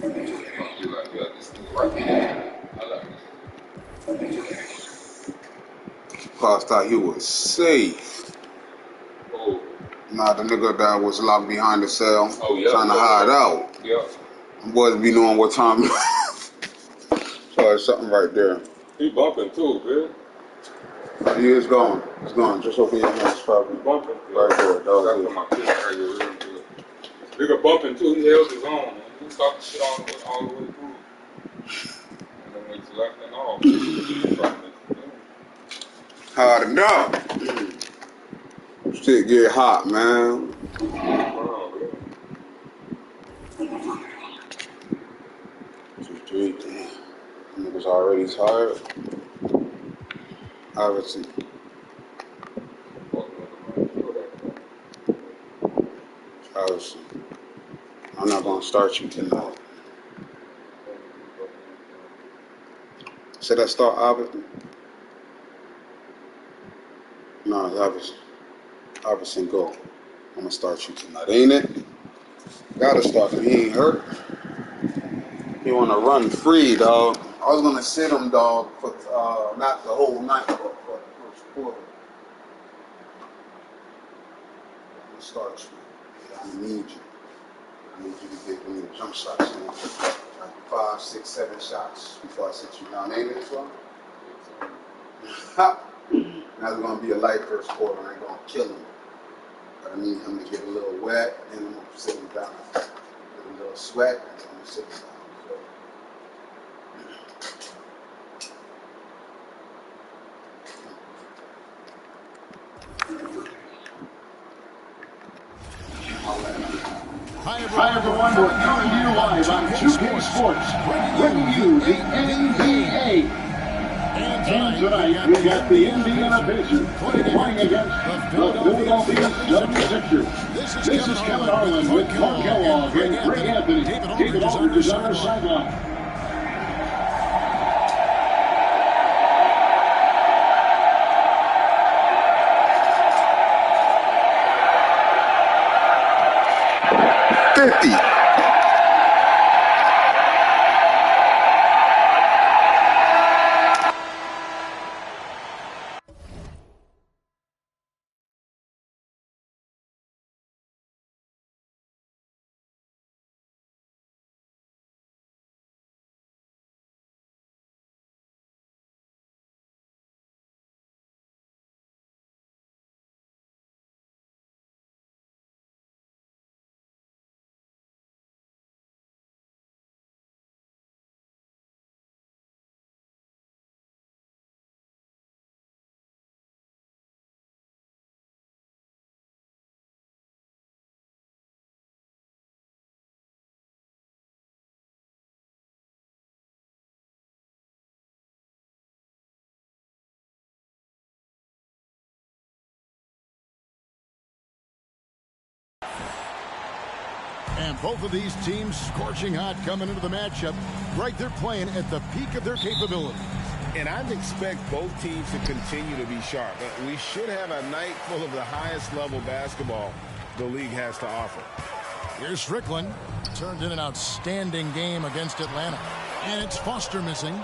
You like, yeah, this is right here. I like Paul thought he was safe. Oh. Nah, the nigga that was locked behind the cell, trying to hide out. Yeah. Boys be knowing what time. So there's something right there. He bumping too, man. He is gone. He's gone. Just open your hands, probably. Bumping. Right there. That was it. My kid right here, real good. Nigga bumping too. He held his own. He stopped the shit all the way through. And then when he's left and off, Hard enough. Shit get hot, man. Niggas already tired. Iverson. I'm not gonna start you tonight. Should I start Iverson? No, Iverson. Iverson, go. I'm gonna start you tonight, ain't it? Gotta start him. He ain't hurt. He wanna run free, dog. I was gonna sit him, dog, for not the whole night, but for the first quarter. I'm gonna start you. I need you. I need you to get me the jump shots. Like 5, 6, 7 shots before I sit you down. Ain't it, so? Now it's gonna be a light first quarter. I ain't gonna kill him. But I need him to get a little wet, and I'm gonna sit him down. Get a little sweat, and I'm gonna sit him down. Hi everyone, we're coming to you live on 2K Sports, bringing you the NBA. And tonight we got the Indiana Pacers playing against the Philadelphia 76ers. This is Kevin Harlan with Mark Kellogg and Greg Anthony. David Aldridge is on our sideline. And both of these teams scorching hot coming into the matchup. Right, they're playing at the peak of their capabilities. And I'd expect both teams to continue to be sharp. We should have a night full of the highest level basketball the league has to offer. Here's Strickland. Turned in an outstanding game against Atlanta. And it's Foster missing.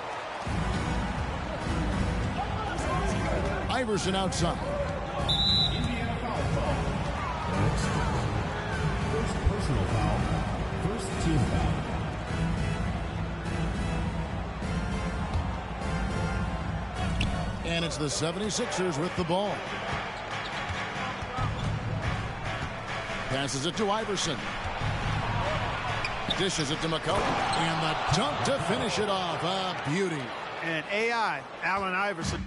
Iverson outside. First personal foul. First team foul. And it's the 76ers with the ball. Passes it to Iverson. Dishes it to McCollum. And the dunk to finish it off. A beauty. And AI, Allen Iverson.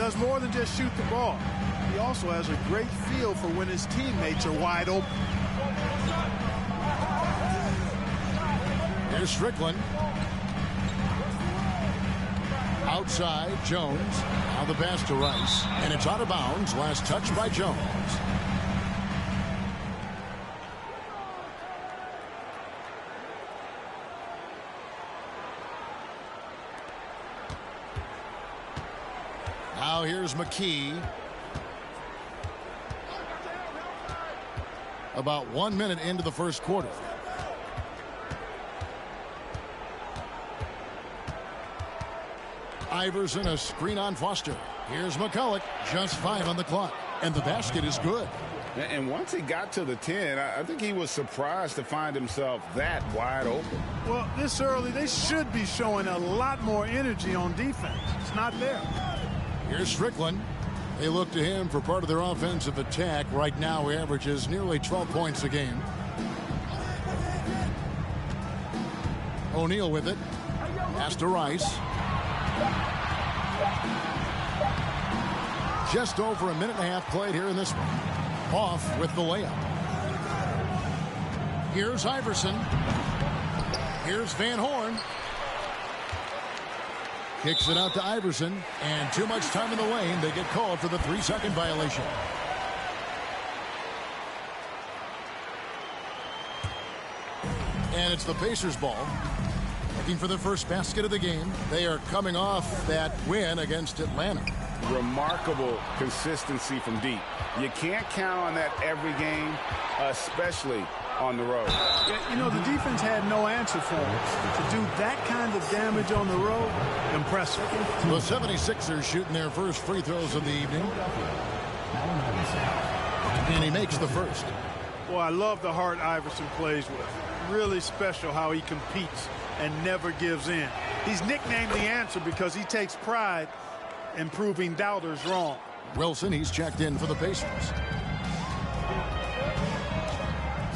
does more than just shoot the ball. He also has a great feel for when his teammates are wide open. Here's Strickland. Outside, Jones. Now the pass to Rice. And it's out of bounds. Last touch by Jones. Now here's McKee. About 1 minute into the first quarter. Iverson, a screen on Foster. Here's McCulloch, just 5 on the clock. And the basket is good. And once he got to the 10, I think he was surprised to find himself that wide open. Well, this early, they should be showing a lot more energy on defense. It's not there. Here's Strickland. They look to him for part of their offensive attack. Right now, he averages nearly 12 points a game. O'Neal with it. Pass to Rice. Just over a minute and a half played here in this one. Off with the layup. Here's Iverson. Here's Van Horn. Kicks it out to Iverson. And too much time in the lane. They get called for the 3-second violation. And it's the Pacers' ball. Looking for the first basket of the game. They are coming off that win against Atlanta. Remarkable consistency from deep. You can't count on that every game, especially on the road. Yeah, you know, the defense had no answer for him. To do that kind of damage on the road, impressive. The 76ers shooting their first free throws of the evening. And he makes the first. Well, I love the heart Iverson plays with. Really special how he competes and never gives in. He's nicknamed the answer because he takes pride in proving doubters wrong. Wilson, he's checked in for the Pacers.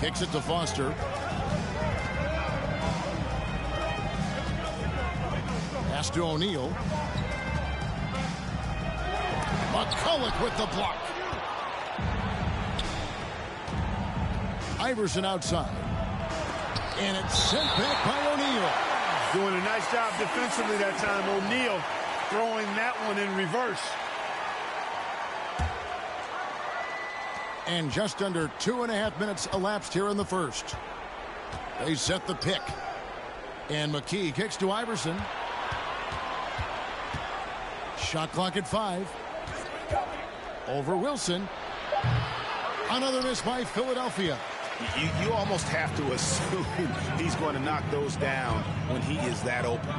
Kicks it to Foster. Pass to O'Neal. McCulloch with the block. Iverson outside. And it's sent back by O'Neal. Doing a nice job defensively that time. O'Neal throwing that one in reverse. And just under 2.5 minutes elapsed here in the first. They set the pick. And McKee kicks to Iverson. Shot clock at 5. Over Wilson. Another miss by Philadelphia. You almost have to assume he's going to knock those down when he is that open.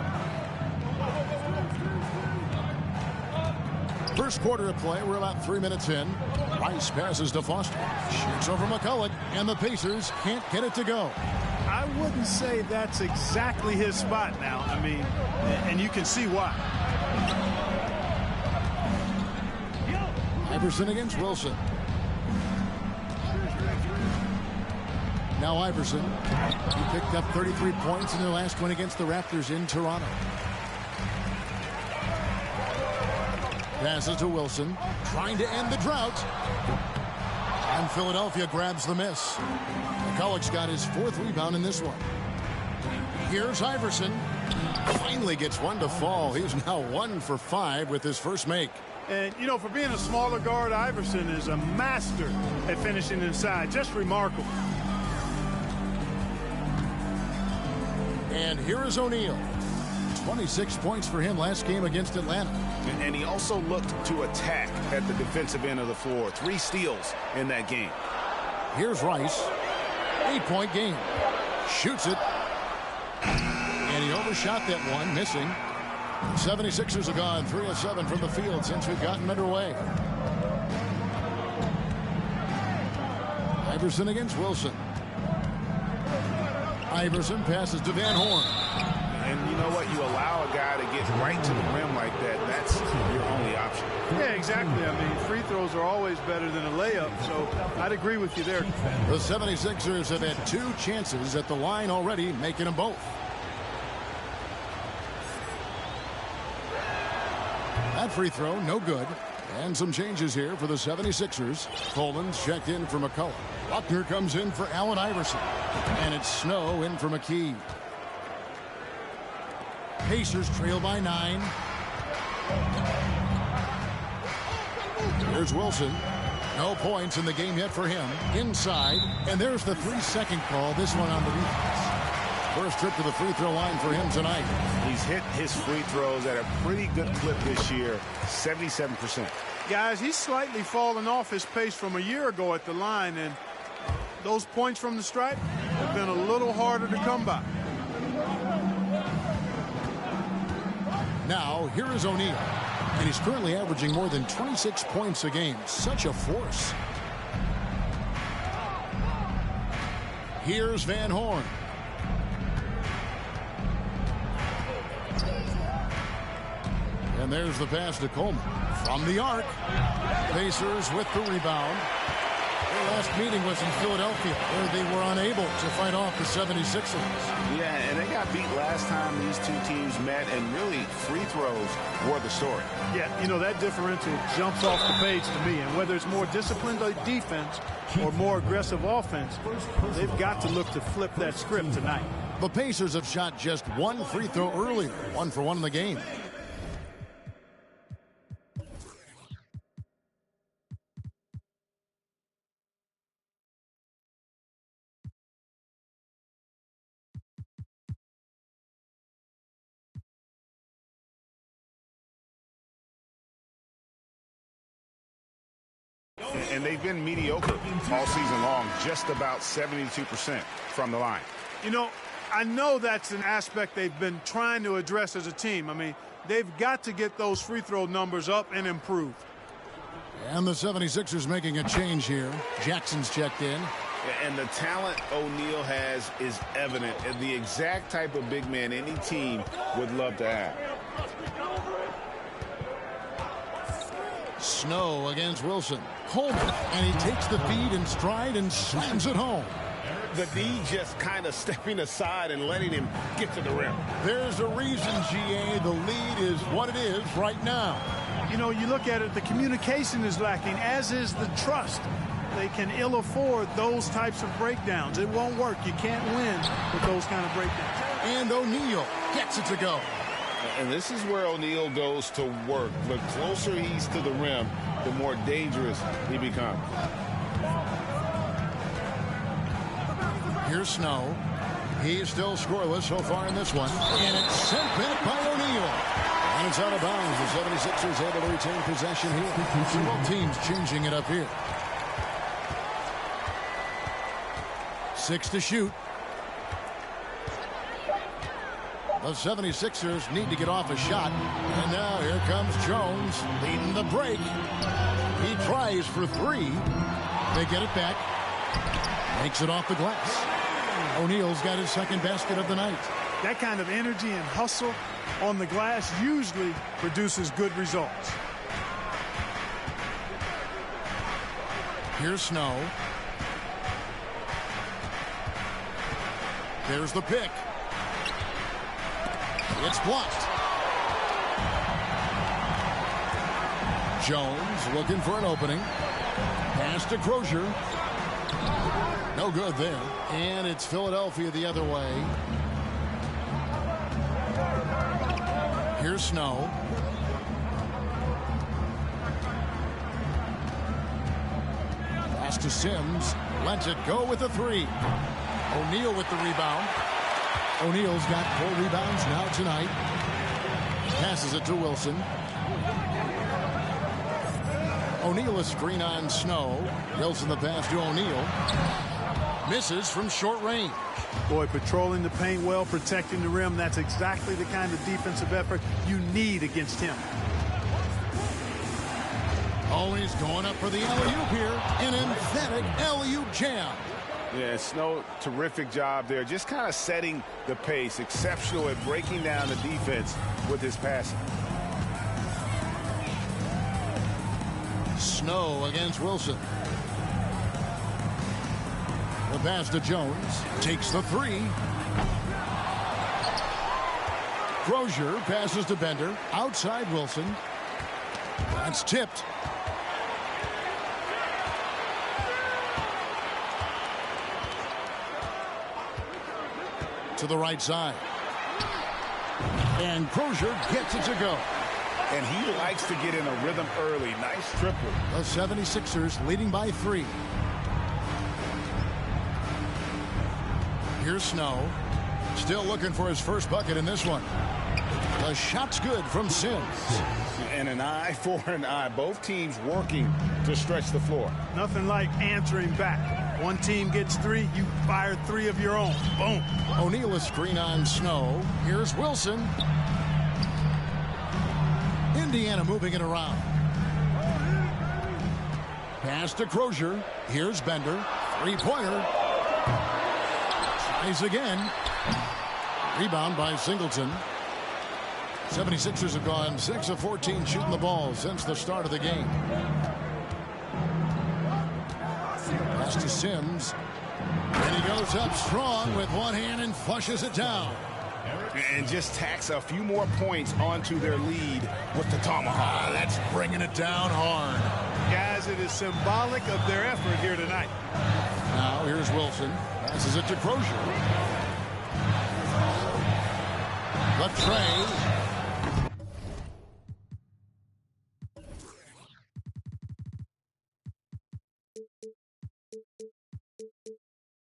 First quarter of play, we're about 3 minutes in. Rice passes to Foster. Shoots over McCulloch, and the Pacers can't get it to go. I wouldn't say that's exactly his spot now. I mean, and you can see why. Iverson against Wilson. Now Iverson. He picked up 33 points in their last win against the Raptors in Toronto. Passes to Wilson. Trying to end the drought. And Philadelphia grabs the miss. McCulloch's got his 4th rebound in this one. Here's Iverson. Finally gets one to fall. He's now 1 for 5 with his first make. And, you know, for being a smaller guard, Iverson is a master at finishing inside. Just remarkable. And here is O'Neal. 26 points for him last game against Atlanta. And he also looked to attack at the defensive end of the floor. 3 steals in that game. Here's Rice. 8-point game. Shoots it. And he overshot that one, missing. 76ers have gone 3 of 7 from the field since we've gotten underway. Iverson against Wilson. Iverson passes to Van Horn. And you know what? You allow a guy to get right to the rim like that. That's your only option. Yeah, exactly. I mean, free throws are always better than a layup, so I'd agree with you there. The 76ers have had 2 chances at the line already, making them both. That free throw, no good. And some changes here for the 76ers. Coleman's checked in for McCullough. Buckner comes in for Allen Iverson. And it's Snow in for McKee. Pacers trail by 9. Here's Wilson. No points in the game yet for him. Inside. And there's the 3-second call. This one on the defense. First trip to the free throw line for him tonight. He's hit his free throws at a pretty good clip this year, 77%. Guys, he's slightly fallen off his pace from a year ago at the line, and those points from the stripe have been a little harder to come by. Now, here is O'Neal. And he's currently averaging more than 26 points a game. Such a force. Here's Van Horn. And there's the pass to Coleman. From the arc. Pacers with the rebound. Their last meeting was in Philadelphia, where they were unable to fight off the 76ers. Yeah, and they got beat last time these two teams met, and really free throws were the story. Yeah, you know, that differential jumps off the page to me. And whether it's more disciplined defense or more aggressive offense, they've got to look to flip that script tonight. The Pacers have shot just one free throw earlier, 1 for 1 in the game. And they've been mediocre all season long, just about 72% from the line. You know, I know that's an aspect they've been trying to address as a team. I mean, they've got to get those free throw numbers up and improve. And the 76ers making a change here. Jackson's checked in. And the talent O'Neal has is evident, and the exact type of big man any team would love to have. Snow against Wilson. Coleman, and he takes the feed in stride and slams it home. The D just kind of stepping aside and letting him get to the rim. There's a reason, GA, the lead is what it is right now. You know, you look at it, the communication is lacking, as is the trust. They can ill afford those types of breakdowns. It won't work. You can't win with those kind of breakdowns. And O'Neal gets it to go. And this is where O'Neal goes to work. The closer he's to the rim, the more dangerous he becomes. Here's Snow. He's still scoreless so far in this one. And it's sent back by O'Neal. And it's out of bounds. The 76ers able to retain possession here. Both teams changing it up here. 6 to shoot. The 76ers need to get off a shot. And now here comes Jones leading the break. He tries for 3. They get it back. Makes it off the glass. O'Neal's got his second basket of the night. That kind of energy and hustle on the glass usually produces good results. Here's Snow. There's the pick. It's blocked. Jones looking for an opening. Pass to Crozier. No good there. And it's Philadelphia the other way. Here's Snow. Pass to Sims. Lets it go with a 3. O'Neal with the rebound. O'Neal's got 4 rebounds now tonight. Passes it to Wilson. O'Neal a screen on Snow. Wilson the pass to O'Neal. Misses from short range. Boy, patrolling the paint well, protecting the rim. That's exactly the kind of defensive effort you need against him. Oh, he's going up for the alley-oop here. An emphatic alley-oop jam. Yeah, Snow, terrific job there. Just kind of setting the pace. Exceptional at breaking down the defense with his passing. Snow against Wilson. The pass to Jones. Takes the 3. Crozier passes to Bender. Outside Wilson. That's tipped. To the right side. And Crozier gets it to go. And he likes to get in a rhythm early. Nice triple. The 76ers leading by 3. Here's Snow. Still looking for his first bucket in this one. The shot's good from Sims. And an eye for an eye. Both teams working to stretch the floor. Nothing like answering back. One team gets 3, you fire 3 of your own. Boom. O'Neal a screen on Snow. Here's Wilson. Indiana moving it around. Pass to Crozier. Here's Bender. Three-pointer. Tries again. Rebound by Singleton. 76ers have gone 6 of 14 shooting the ball since the start of the game. Pass to Sims. And he goes up strong with one hand and flushes it down. And just tacks a few more points onto their lead with the tomahawk. That's bringing it down hard. Guys, it is symbolic of their effort here tonight. Now here's Wilson. Passes it to Crozier. The tray.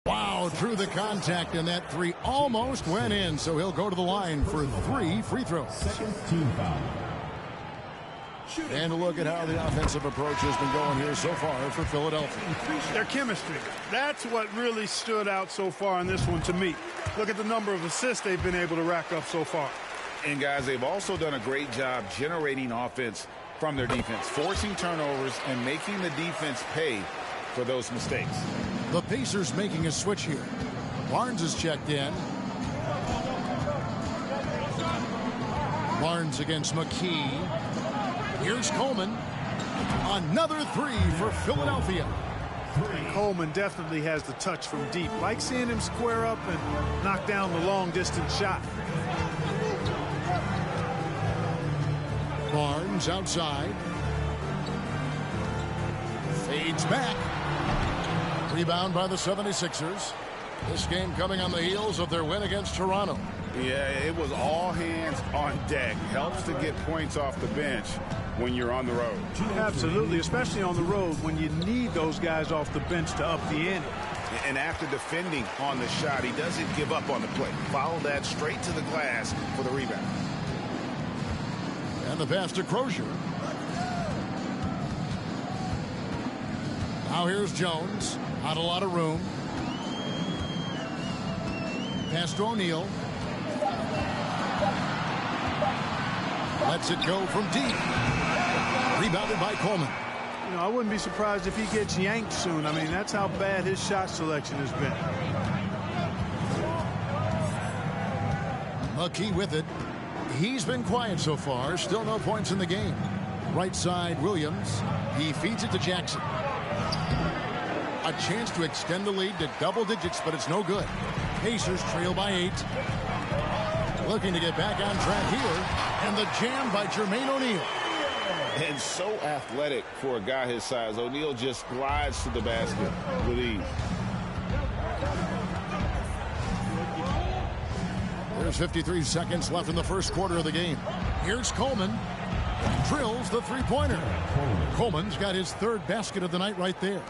Wow, through the contact, and that 3 almost went in, so he'll go to the line for 3 free throws. Second team foul. And a look at how the offensive approach has been going here so far for Philadelphia. Their chemistry. That's what really stood out so far in this one to me. Look at the number of assists they've been able to rack up so far. And guys, they've also done a great job generating offense from their defense, forcing turnovers and making the defense pay for those mistakes. The Pacers making a switch here. Barnes is checked in. Barnes against McKee. Here's Coleman. Another 3 for Philadelphia. And Coleman definitely has the touch from deep. Like seeing him square up and knock down the long-distance shot. Barnes outside. Fades back. Rebound by the 76ers. This game coming on the heels of their win against Toronto. Yeah, it was all hands on deck. Helps to get points off the bench when you're on the road. Absolutely, especially on the road when you need those guys off the bench to up the ante. And after defending on the shot, he doesn't give up on the play. Follow that straight to the glass for the rebound. And the pass to Crozier. Now here's Jones. Not a lot of room. Pass to O'Neal. Lets it go from deep. Rebounded by Coleman. You know, I wouldn't be surprised if he gets yanked soon. I mean, that's how bad his shot selection has been. McKee with it. He's been quiet so far. Still no points in the game. Right side, Williams. He feeds it to Jackson. A chance to extend the lead to double digits, but it's no good. Pacers trail by 8. Looking to get back on track here. And the jam by Jermaine O'Neal. And so athletic for a guy his size. O'Neal just glides to the basket with ease. There's 53 seconds left in the first quarter of the game. Here's Coleman. Drills the three-pointer. Coleman's got his 3rd basket of the night right there.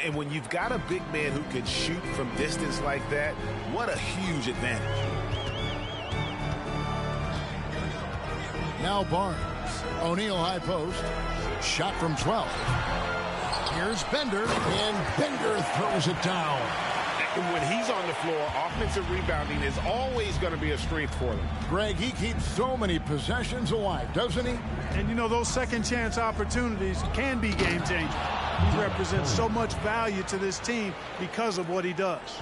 And when you've got a big man who can shoot from distance like that, what a huge advantage. Now Barnes. O'Neal high post. Shot from 12. Here's Bender. And Bender throws it down. And when he's on the floor, offensive rebounding is always going to be a strength for them. Greg, he keeps so many possessions alive, doesn't he? And, you know, those second-chance opportunities can be game-changing. He represents so much value to this team because of what he does.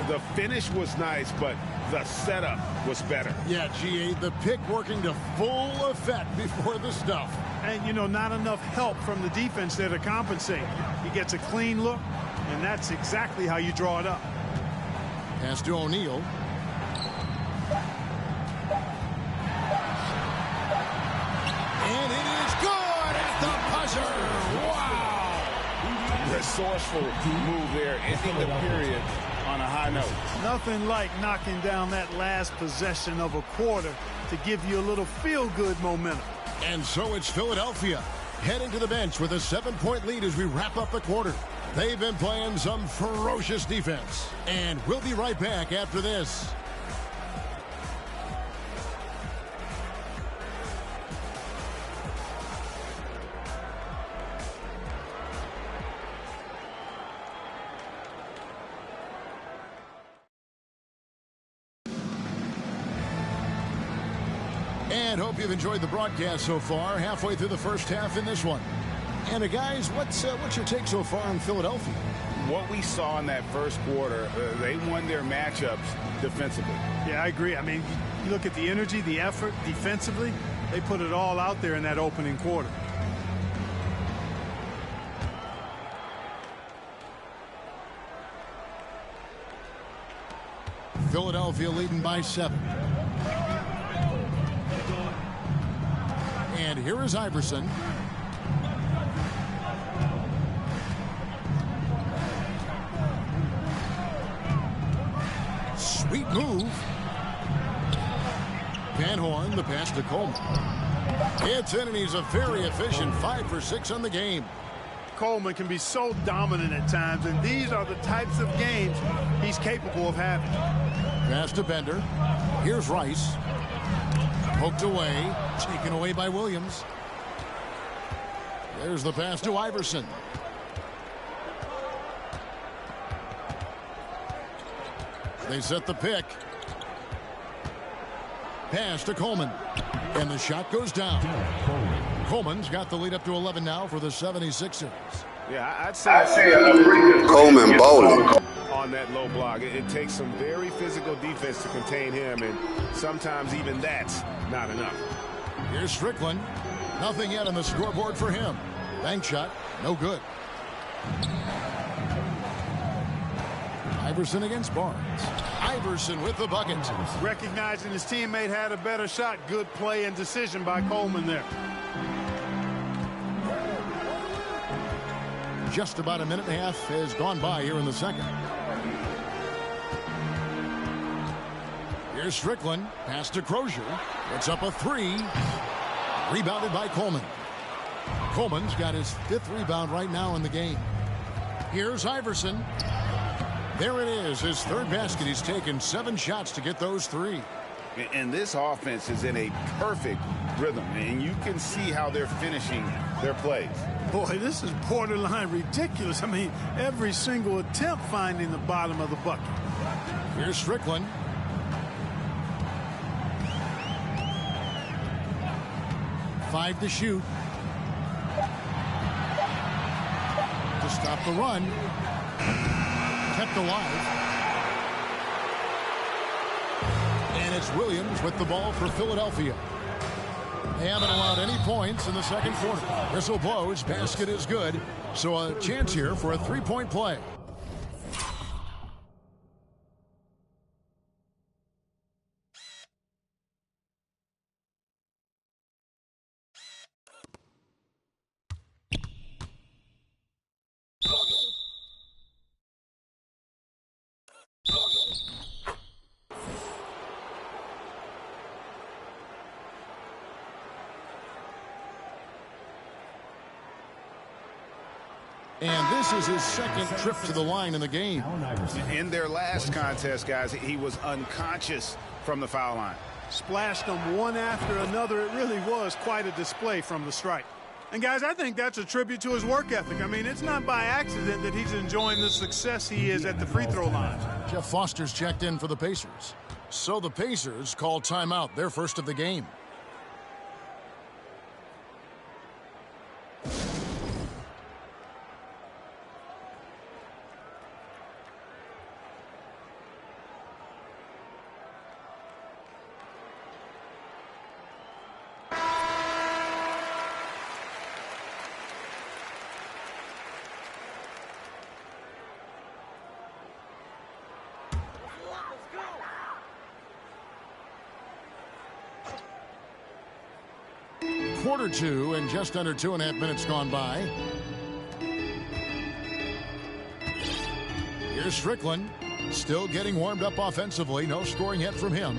The finish was nice, but the setup was better. Yeah, GA, the pick working to full effect before the stuff. And, you know, not enough help from the defense there to compensate. He gets a clean look, and that's exactly how you draw it up. Pass to O'Neal. And it is good at the resourceful move there, ending the period on a high note. Nothing like knocking down that last possession of a quarter to give you a little feel-good momentum. And so it's Philadelphia heading to the bench with a 7-point lead as we wrap up the quarter. They've been playing some ferocious defense. And we'll be right back after this. And hope you've enjoyed the broadcast so far. Halfway through the first half in this one. And guys, what's your take so far on Philadelphia? What we saw in that first quarter, they won their matchups defensively. Yeah, I agree. I mean, you look at the energy, the effort defensively, they put it all out there in that opening quarter. Philadelphia leading by 7. And here is Iverson. Sweet move. Van Horn, the pass to Coleman. It's in, and he's a very efficient 5 for 6 on the game. Coleman can be so dominant at times, and these are the types of games he's capable of having. Pass to Bender. Here's Rice. Poked away. Taken away by Williams. There's the pass to Iverson. They set the pick. Pass to Coleman. And the shot goes down. Coleman's got the lead up to 11 now for the 76ers. Yeah, I'd say Coleman bowling on that low block. It takes some very physical defense to contain him, and sometimes even that's not enough. Here's Strickland. Nothing yet on the scoreboard for him. Bank shot, no good. Iverson against Barnes. Iverson with the bucket. Recognizing his teammate had a better shot. Good play and decision by Coleman there. Just about a minute and a half has gone by here in the second. Here's Strickland. Pass to Crozier. It's up a 3. Rebounded by Coleman. Coleman's got his 5th rebound right now in the game. Here's Iverson. There it is, his 3rd basket. He's taken 7 shots to get those 3. And this offense is in a perfect rhythm, and you can see how they're finishing their plays. Boy, this is borderline ridiculous. I mean, every single attempt finding the bottom of the bucket. Here's Strickland. Five to shoot. To stop the run. Kept alive. And it's Williams with the ball for Philadelphia. They haven't allowed any points in the second quarter. Whistle blows. Basket is good. So a chance here for a 3-point play. And this is his second trip to the line in the game. In their last contest, guys, he was unconscious from the foul line. Splashed them one after another. It really was quite a display from the strike. And, guys, I think that's a tribute to his work ethic. I mean, it's not by accident that he's enjoying the success he is at the free throw line. Jeff Foster's checked in for the Pacers. So the Pacers call timeout, their first of the game. Quarter 2 and just under 2.5 minutes gone by. Here's Strickland, still getting warmed up offensively. No scoring yet from him.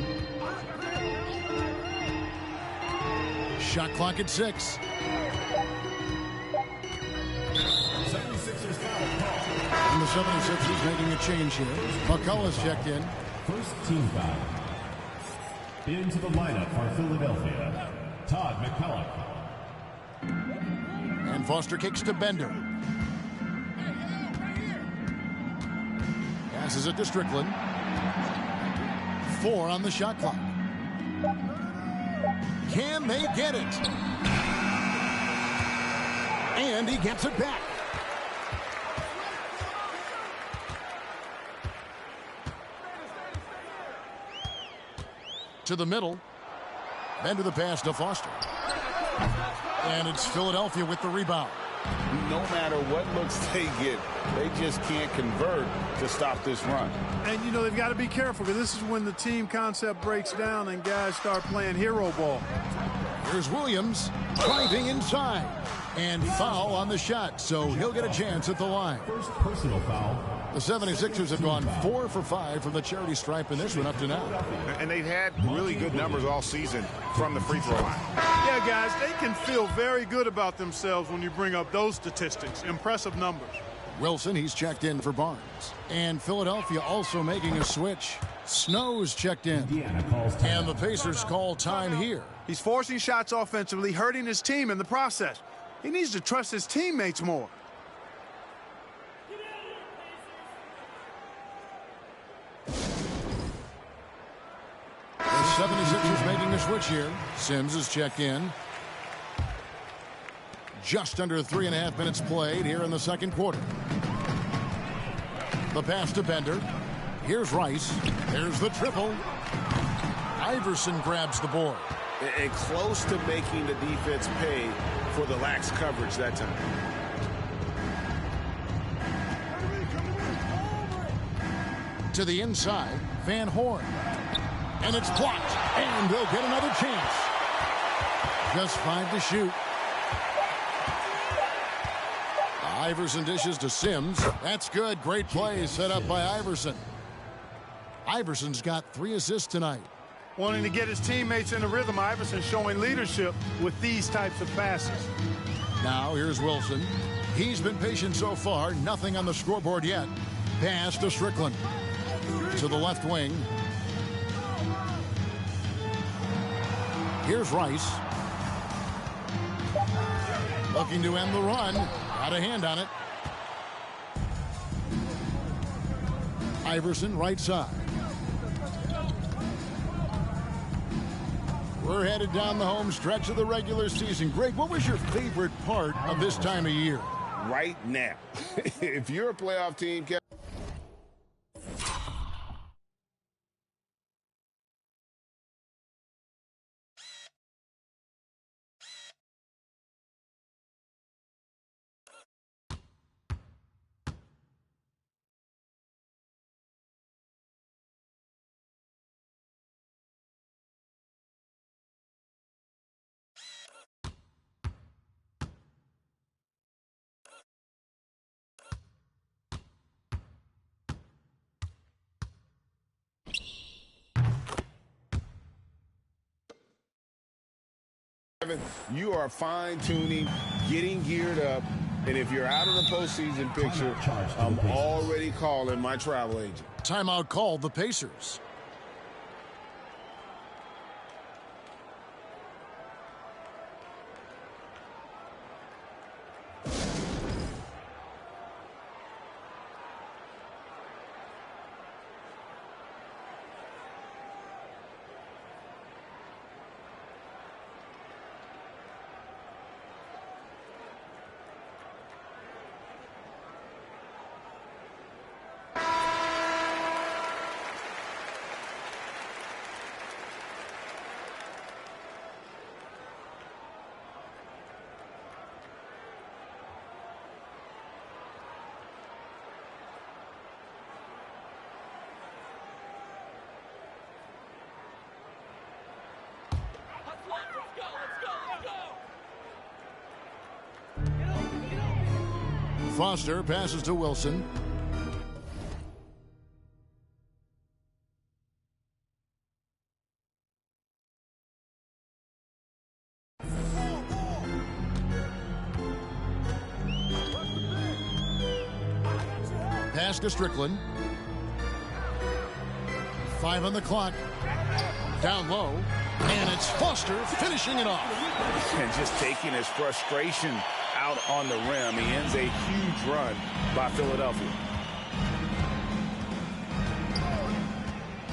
Shot clock at 6. 76ers foul call. And the 76ers making a change here. McCullough's checked in. First team foul. Into the lineup for Philadelphia, Todd McCullough. And Foster kicks to Bender. Passes it to Strickland. 4 on the shot clock. Can they get it? And he gets it back. To the middle. Bender the pass to Foster. And it's Philadelphia with the rebound. No matter what looks they get, they just can't convert to stop this run. And, you know, they've got to be careful because this is when the team concept breaks down and guys start playing hero ball. Here's Williams driving inside. And foul on the shot, so he'll get a chance at the line. First personal foul. The 76ers have gone 4 for 5 from the charity stripe in this one up to now. And they've had really good numbers all season from the free throw line. Yeah, guys, they can feel very good about themselves when you bring up those statistics. Impressive numbers. Wilson, he's checked in for Barnes. And Philadelphia also making a switch. Snow's checked in. And the Pacers call time here. He's forcing shots offensively, hurting his team in the process. He needs to trust his teammates more. The 76ers making a switch here. Sims is checked in. Just under 3.5 minutes played here in the second quarter. The pass to Bender. Here's Rice. There's the triple. Iverson grabs the board. And close to making the defense pay for the lax coverage that time. To the inside, Van Horn. And it's blocked. And they'll get another chance. Just 5 to shoot. Iverson dishes to Sims. That's good. Great play set up by Iverson. Iverson's got 3 assists tonight. Wanting to get his teammates in a rhythm, Iverson showing leadership with these types of passes. Now here's Wilson. He's been patient so far. Nothing on the scoreboard yet. Pass to Strickland. To the left wing. Here's Rice. Looking to end the run. Got a hand on it. Iverson right side. We're headed down the home stretch of the regular season. Greg, what was your favorite part of this time of year? Right now. If you're a playoff team, you are fine-tuning, getting geared up, and if you're out of the postseason picture, I'm already calling my travel agent. Timeout called the Pacers. Foster passes to Wilson. Pass to Strickland. 5 on the clock. Down low. And it's Foster finishing it off. And just taking his frustration out on the rim. He ends a huge run by Philadelphia.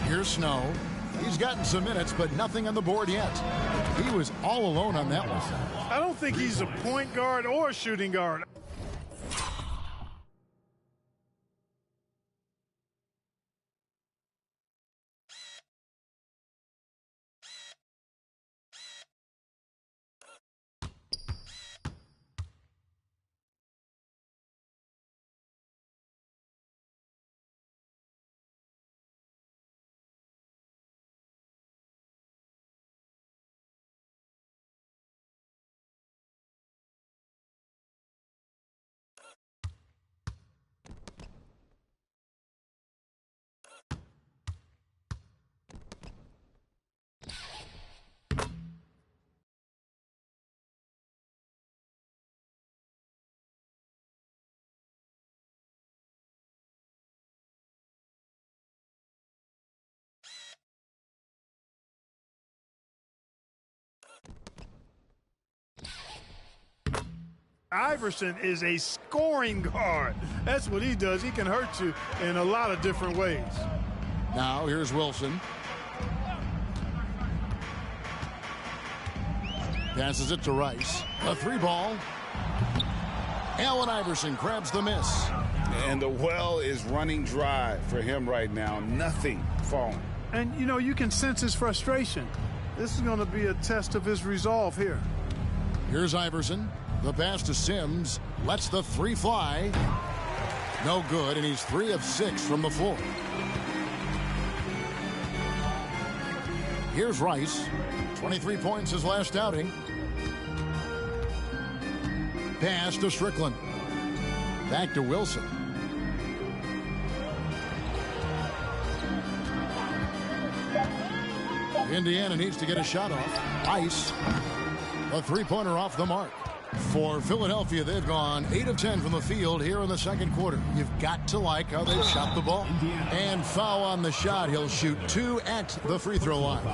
Here's Snow. He's gotten some minutes, but nothing on the board yet. He was all alone on that one. I don't think he's a point guard or a shooting guard. Iverson is a scoring guard. That's what he does. He can hurt you in a lot of different ways. Now here's Wilson. Passes it to Rice. A 3-ball. Allen Iverson grabs the miss. And the well is running dry for him right now. Nothing falling. And, you know, you can sense his frustration. This is going to be a test of his resolve here. Here's Iverson. The pass to Sims. Lets the 3 fly. No good, and he's 3 of 6 from the floor. Here's Rice. 23 points his last outing. Pass to Strickland. Back to Wilson. Indiana needs to get a shot off. Ice. A 3-pointer off the mark. For Philadelphia, they've gone 8 of 10 from the field here in the second quarter. You've got to like how they've shot the ball. And foul on the shot. He'll shoot 2 at the free throw line.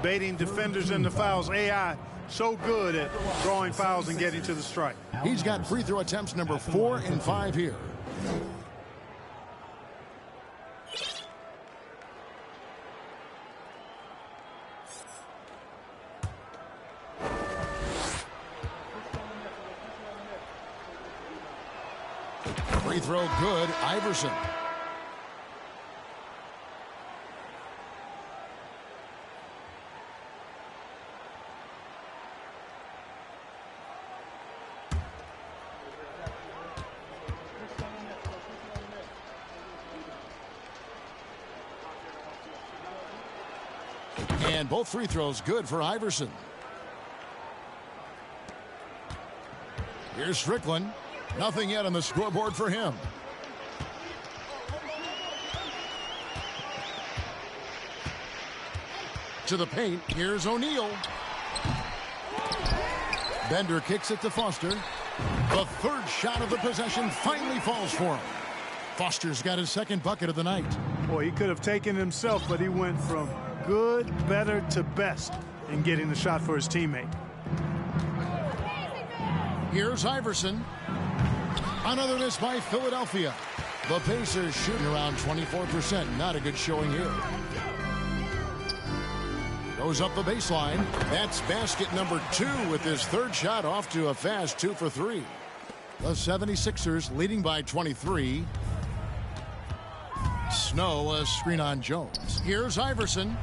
Baiting defenders into fouls. AI so good at drawing fouls and getting to the strike. He's got free throw attempts number 4 and 5 here. Free throw good, Iverson. And both free throws good for Iverson. Here's Strickland. Nothing yet on the scoreboard for him. To the paint. Here's O'Neal. Bender kicks it to Foster. The third shot of the possession finally falls for him. Foster's got his second bucket of the night. Boy, he could have taken himself, but he went from good, better to best in getting the shot for his teammate. Here's Iverson. Another miss by Philadelphia. The Pacers shooting around 24%. Not a good showing here. Goes up the baseline. That's basket number 2 with his third shot off to a fast 2 for 3. The 76ers leading by 23. Snow, a screen on Jones. Here's Iverson.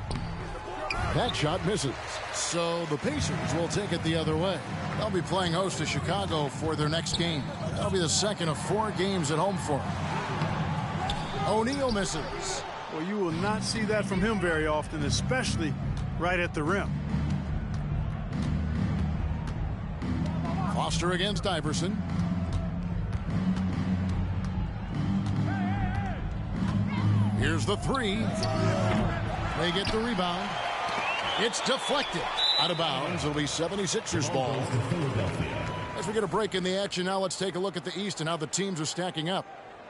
That shot misses. So the Pacers will take it the other way. They'll be playing host to Chicago for their next game. That'll be the second of 4 games at home for them. O'Neal misses. Well, you will not see that from him very often, especially right at the rim. Foster against Iverson. Here's the 3. They get the rebound. It's deflected. Out of bounds. It'll be 76ers ball. As we get a break in the action now, let's take a look at the East and how the teams are stacking up.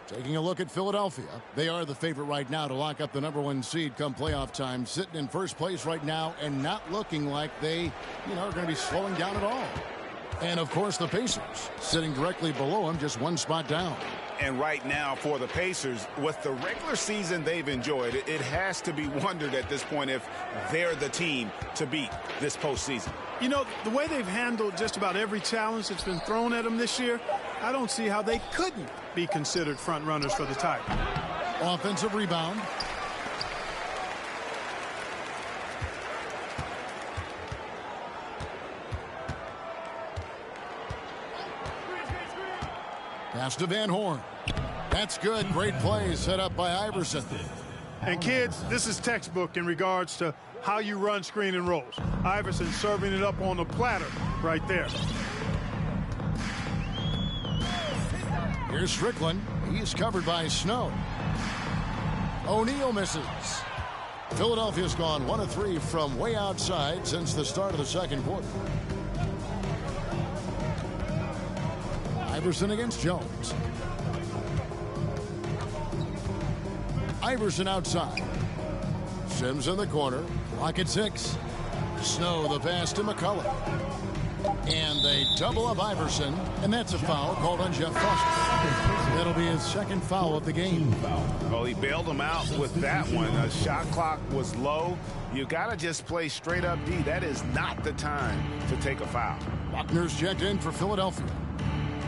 Taking a look at Philadelphia, they are the favorite right now to lock up the #1 seed come playoff time, sitting in first place right now and not looking like they, are going to be slowing down at all. And, of course, the Pacers sitting directly below them, just one spot down. And right now for the Pacers, with the regular season they've enjoyed, it has to be wondered at this point if they're the team to beat this postseason. The way they've handled just about every challenge that's been thrown at them this year, I don't see how they couldn't be considered front runners for the title. Offensive rebound. Pass to Van Horn. That's good. Great play set up by Iverson. And kids, this is textbook in regards to how you run screen and rolls. Iverson serving it up on the platter right there. Here's Strickland. He's covered by Snow. O'Neal misses. Philadelphia's gone 1 of 3 from way outside since the start of the second quarter. Iverson against Jones. Iverson outside. Sims in the corner. Lock at 6. Snow the pass to McCullough. And they double up Iverson, and that's a foul called on Jeff Foster. That'll be his second foul of the game. Well, he bailed him out with that one. The shot clock was low. You got to just play straight up D. That is not the time to take a foul. Buckner's checked in for Philadelphia.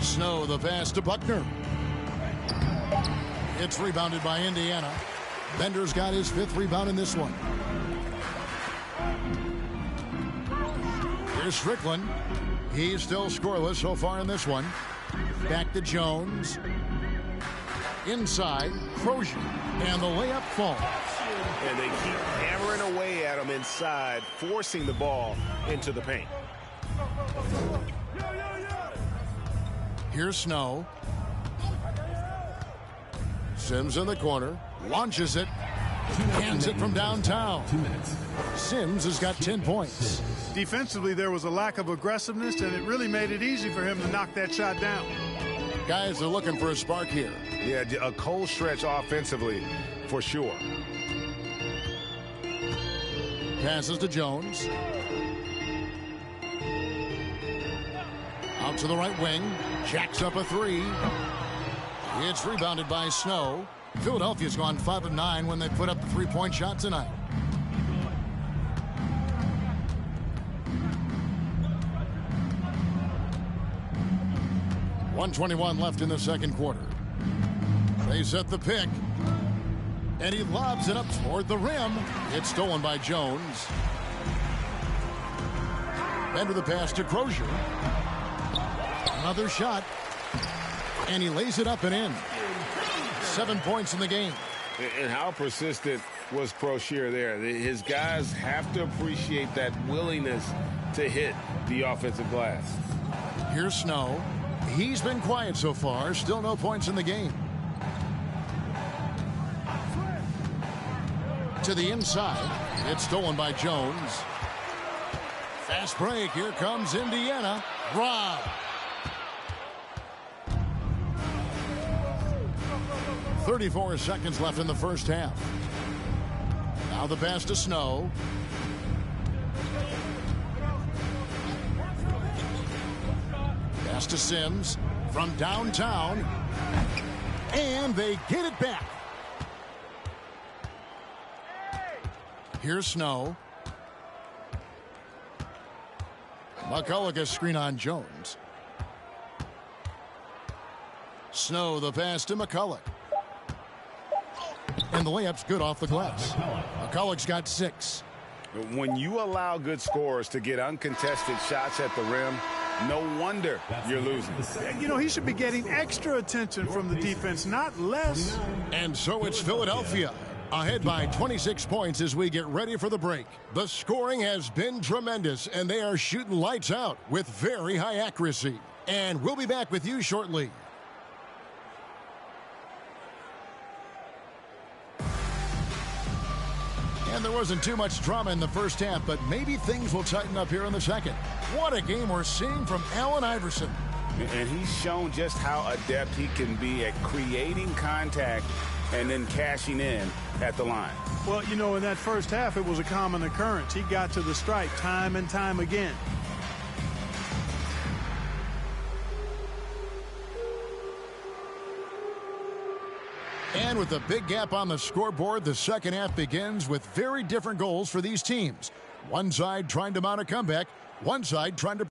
Snow the pass to Buckner. It's rebounded by Indiana. Bender's got his 5th rebound in this one. Here's Strickland. He's still scoreless so far in this one. Back to Jones. Inside, Crozier. And the layup falls. And they keep hammering away at him inside, forcing the ball into the paint. Here's Snow. Sims in the corner. Launches it. Hands it from downtown. 2 minutes. Sims has got 10 points. Defensively, there was a lack of aggressiveness, and it really made it easy for him to knock that shot down. Guys are looking for a spark here. Yeah, a cold stretch offensively, for sure. Passes to Jones. Out to the right wing. Jacks up a 3. It's rebounded by Snow. Philadelphia's gone 5 of 9 when they put up the 3-point shot tonight. .121 left in the second quarter. They set the pick. And he lobs it up toward the rim. It's stolen by Jones. Bender the pass to Crozier. Another shot. And he lays it up and in. 7 points in the game. And how persistent was Crozier there? His guys have to appreciate that willingness to hit the offensive glass. Here's Snow. He's been quiet so far. Still no points in the game. To the inside. It's stolen by Jones. Fast break. Here comes Indiana. Rob. .34 seconds left in the first half. Now the pass to Snow. Pass to Sims from downtown. And they get it back. Here's Snow. McCullough gets screen on Jones. Snow the pass to McCullough. And the layup's good off the glass. McCullough's got 6. When you allow good scorers to get uncontested shots at the rim, no wonder you're losing. He should be getting extra attention from the defense, not less. And so it's Philadelphia ahead by 26 points as we get ready for the break. The scoring has been tremendous, and they are shooting lights out with very high accuracy. And we'll be back with you shortly. And there wasn't too much drama in the first half, but maybe things will tighten up here in the second. What a game we're seeing from Allen Iverson. And he's shown just how adept he can be at creating contact and then cashing in at the line. Well, you know, in that first half, it was a common occurrence. He got to the stripe time and time again. And with a big gap on the scoreboard, the second half begins with very different goals for these teams. One side trying to mount a comeback, one side trying to...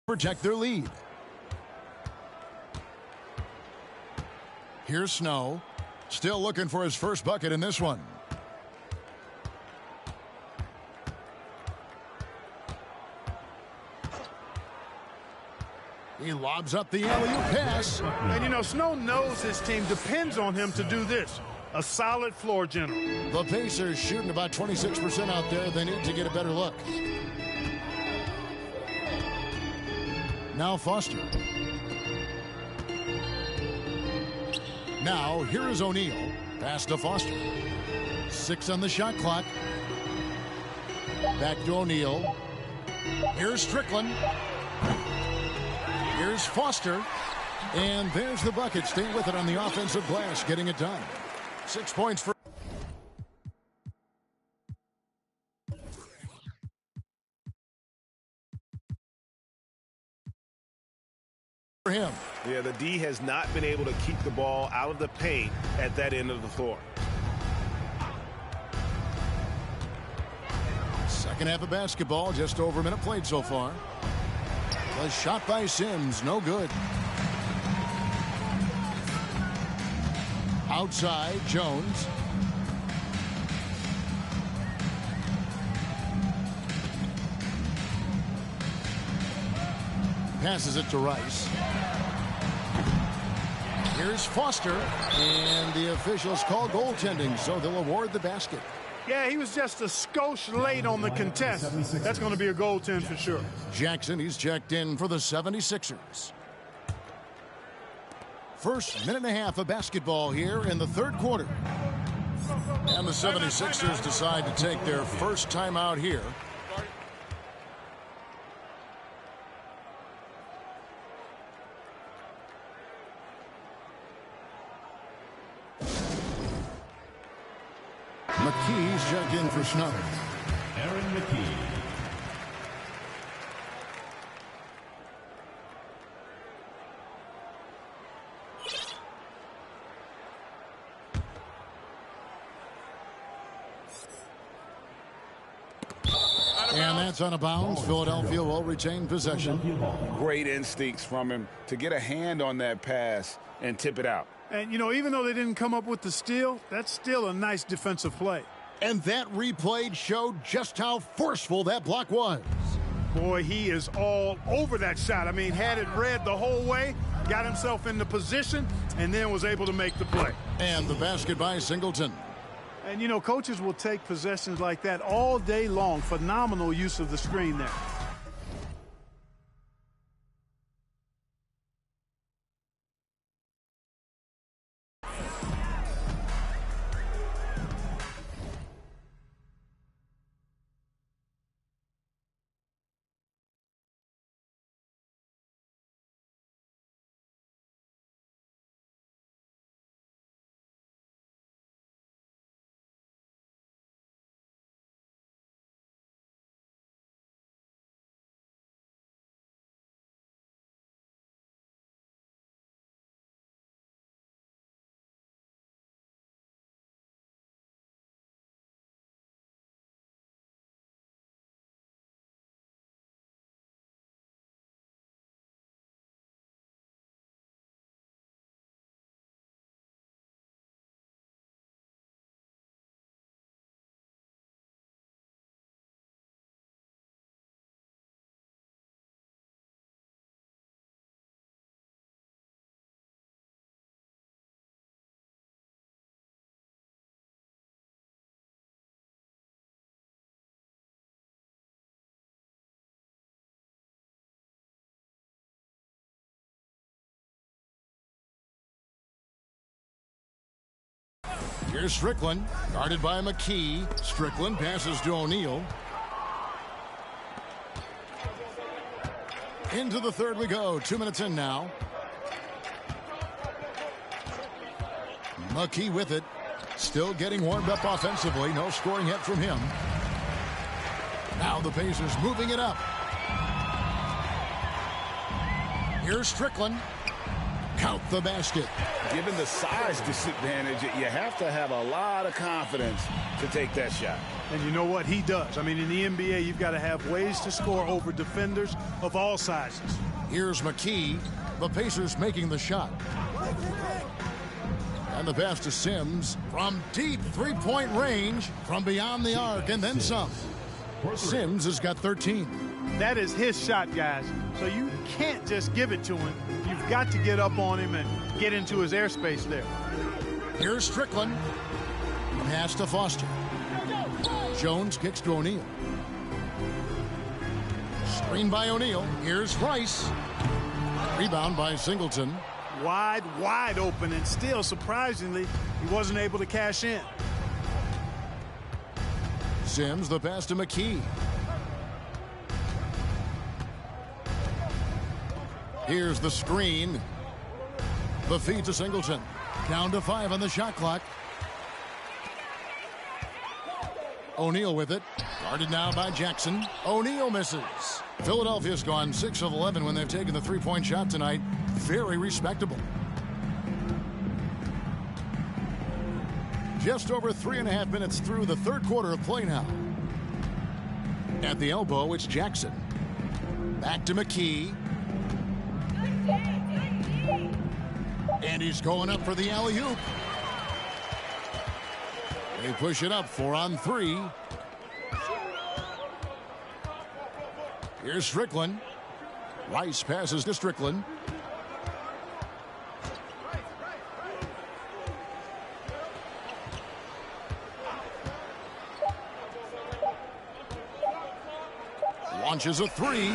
protect their lead. Here's Snow. Still looking for his first bucket in this one. He lobs up the alley-oop pass. And, you know, Snow knows his team depends on him to do this. A solid floor general. The Pacers shooting about 26% out there. They need to get a better look. Now Foster. Now here is O'Neal. Pass to Foster. 6 on the shot clock. Back to O'Neal. Here's Strickland. Here's Foster. And there's the bucket. Staying with it on the offensive glass. Getting it done. 6 points for him. Yeah, the D has not been able to keep the ball out of the paint at that end of the floor. Second half of basketball, just over a minute played so far. A shot by Sims, no good. Outside, Jones. Passes it to Rice. Here's Foster, and the officials call goaltending, so they'll award the basket. Yeah, he was just a skosh late on the contest. That's going to be a goaltend for sure. Jackson, he's checked in for the 76ers. First minute and a half of basketball here in the third quarter. And the 76ers decide to take their first time out here. McKee's checked in for Snow. Aaron McKee. And that's out of bounds. Philadelphia will retain possession. Great instincts from him to get a hand on that pass and tip it out. And, you know, even though they didn't come up with the steal, that's still a nice defensive play. And that replay showed just how forceful that block was. Boy, he is all over that shot. I mean, had it read the whole way, got himself in the position, and then was able to make the play. And the basket by Singleton. And, you know, coaches will take possessions like that all day long. Phenomenal use of the screen there. Here's Strickland, guarded by McKee. Strickland passes to O'Neal. Into the third we go. 2 minutes in now. McKee with it. Still getting warmed up offensively. No scoring yet from him. Now the Pacers moving it up. Here's Strickland. Count the basket. Given the size disadvantage, you have to have a lot of confidence to take that shot. And you know what? He does. I mean, in the NBA, you've got to have ways to score over defenders of all sizes. Here's McKee. The Pacers making the shot. And the pass to Sims from deep three-point range, from beyond the arc, and then some. Sims has got 13. That is his shot, guys. So you can't just give it to him. You've got to get up on him and get into his airspace there. Here's Strickland. Pass to Foster. Jones kicks to O'Neal. Screen by O'Neal. Here's Rice. Rebound by Singleton. Wide open, and still, surprisingly, he wasn't able to cash in. Sims, the pass to McKee. Here's the screen. The feed to Singleton. Down to 5 on the shot clock. O'Neal with it. Guarded now by Jackson. O'Neal misses. Philadelphia's gone 6 of 11 when they've taken the three-point shot tonight. Very respectable. Just over 3.5 minutes through the third quarter of play now. At the elbow, it's Jackson. Back to McKee. And he's going up for the alley-oop. They push it up 4 on 3. Here's Strickland. Rice passes to Strickland. Launches a 3.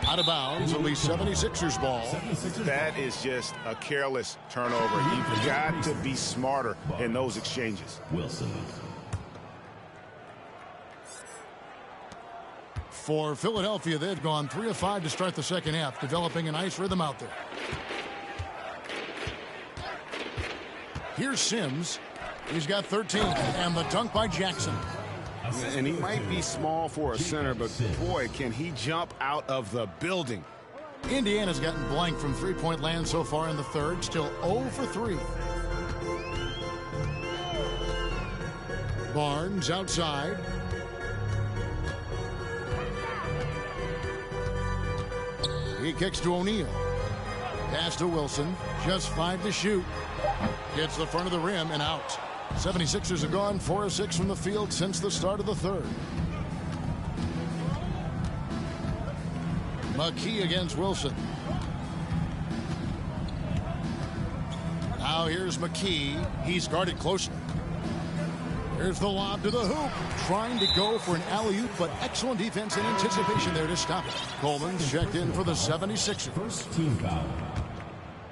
Out of bounds, it'll be 76ers ball. That is just a careless turnover. You've got to be smarter in those exchanges. Wilson. For Philadelphia, they've gone 3 of 5 to start the second half, developing a nice rhythm out there. Here's Sims. He's got 13, and the dunk by Jackson. And he might be small for a center, but boy, can he jump out of the building. Indiana's gotten blank from three-point land so far in the third, still 0 for 3. Barnes outside. He kicks to O'Neal. Pass to Wilson. Just 5 to shoot. Hits the front of the rim and out. 76ers have gone 4 of 6 from the field since the start of the third. McKee against Wilson. Now here's McKee. He's guarded closely. Here's the lob to the hoop. Trying to go for an alley-oop, but excellent defense and anticipation there to stop it. Coleman's checked in for the 76ers. First team foul.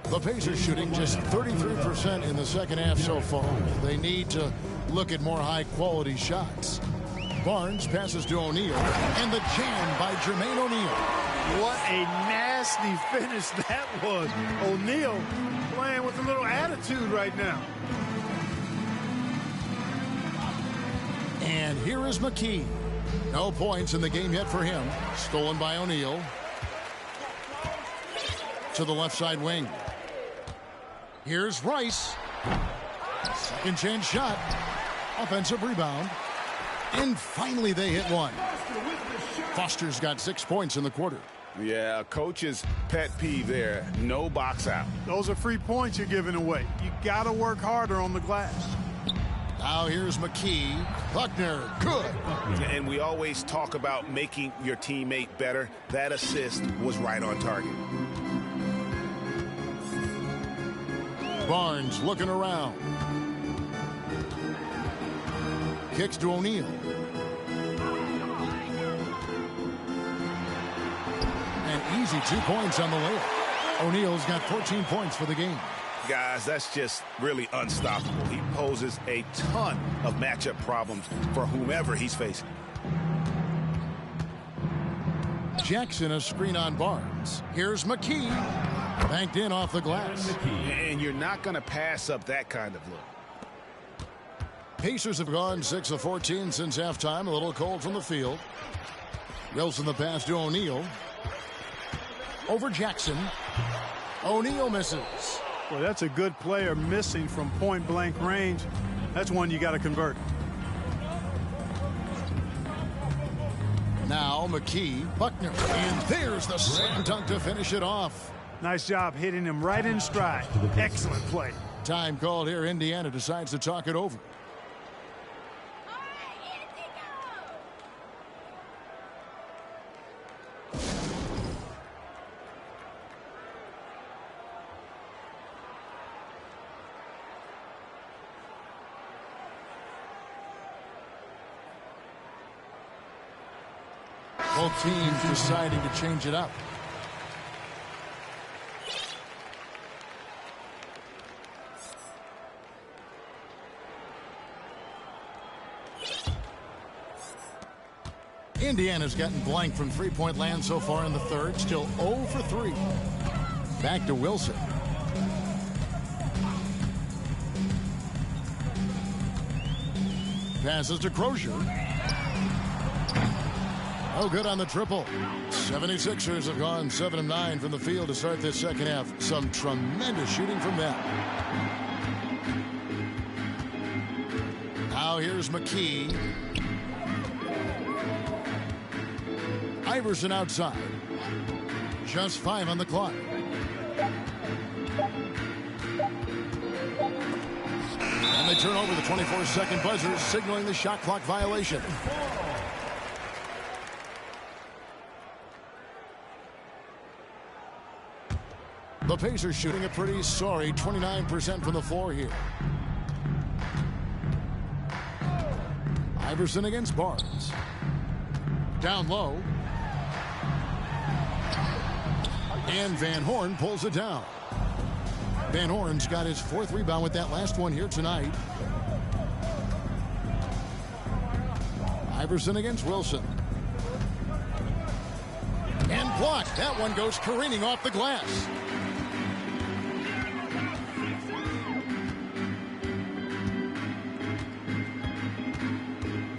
The Pacers shooting just 33% in the second half so far. They need to look at more high-quality shots. Barnes passes to O'Neal, and the jam by Jermaine O'Neal. What a nasty finish that was. O'Neal playing with a little attitude right now. And here is McKee. No points in the game yet for him. Stolen by O'Neal. To the left side wing. Here's Rice. Second chance shot. Offensive rebound. And finally they hit one. Foster's got 6 points in the quarter. Yeah, coach's pet peeve there. No box out. Those are free points you're giving away. You got to work harder on the glass. Now here's McKee. Buckner, good. And we always talk about making your teammate better. That assist was right on target. Barnes looking around. Kicks to O'Neal. An easy 2 points on the layup. O'Neal's got 14 points for the game. Guys, that's just really unstoppable. He poses a ton of matchup problems for whomever he's facing. Jackson a screen on Barnes. Here's McKee. Banked in off the glass. And you're not going to pass up that kind of look. Pacers have gone 6 of 14 since halftime. A little cold from the field. Wilson the pass to O'Neal. Over Jackson. O'Neal misses. Well, that's a good player missing from point-blank range. That's one you got to convert. Now McKee, Buckner, and there's the slam dunk to finish it off. Nice job hitting him right in stride. Excellent play. Time called here. Indiana decides to talk it over. Both teams deciding to change it up. Indiana's gotten blank from three-point land so far in the third. Still 0 for 3. Back to Wilson. Passes to Crozier. Oh, good on the triple. 76ers have gone 7 of 9 from the field to start this second half. Some tremendous shooting from them. Now here's McKee. Iverson outside. Just 5 on the clock. And they turn over the 24-second buzzer, signaling the shot clock violation. The Pacers shooting a pretty sorry 29% from the floor here. Iverson against Barnes. Down low. And Van Horn pulls it down. Van Horn's got his 4th rebound with that last one here tonight. Iverson against Wilson. And blocked. That one goes careening off the glass.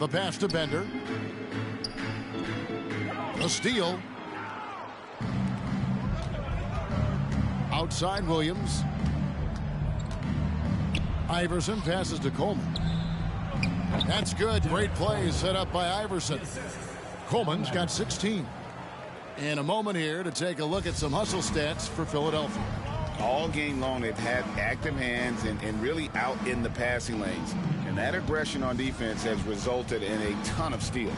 The pass to Bender. The steal. Outside Williams. Iverson passes to Coleman. That's good. Great play set up by Iverson. Coleman's got 16. And a moment here to take a look at some hustle stats for Philadelphia. All game long, they've had active hands and really out in the passing lanes. And that aggression on defense has resulted in a ton of steals.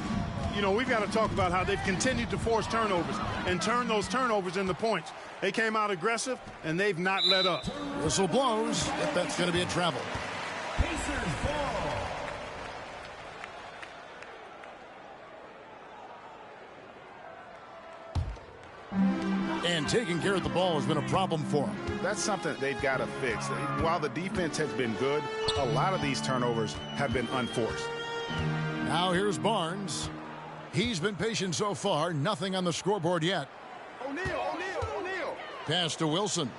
You know, we've got to talk about how they've continued to force turnovers and turn those turnovers into points. They came out aggressive, and they've not let up. Whistle blows. If that's going to be a travel. Pacers ball. And taking care of the ball has been a problem for them. That's something they've got to fix. While the defense has been good, a lot of these turnovers have been unforced. Now here's Barnes. He's been patient so far. Nothing on the scoreboard yet. O'Neal. Pass to Wilson.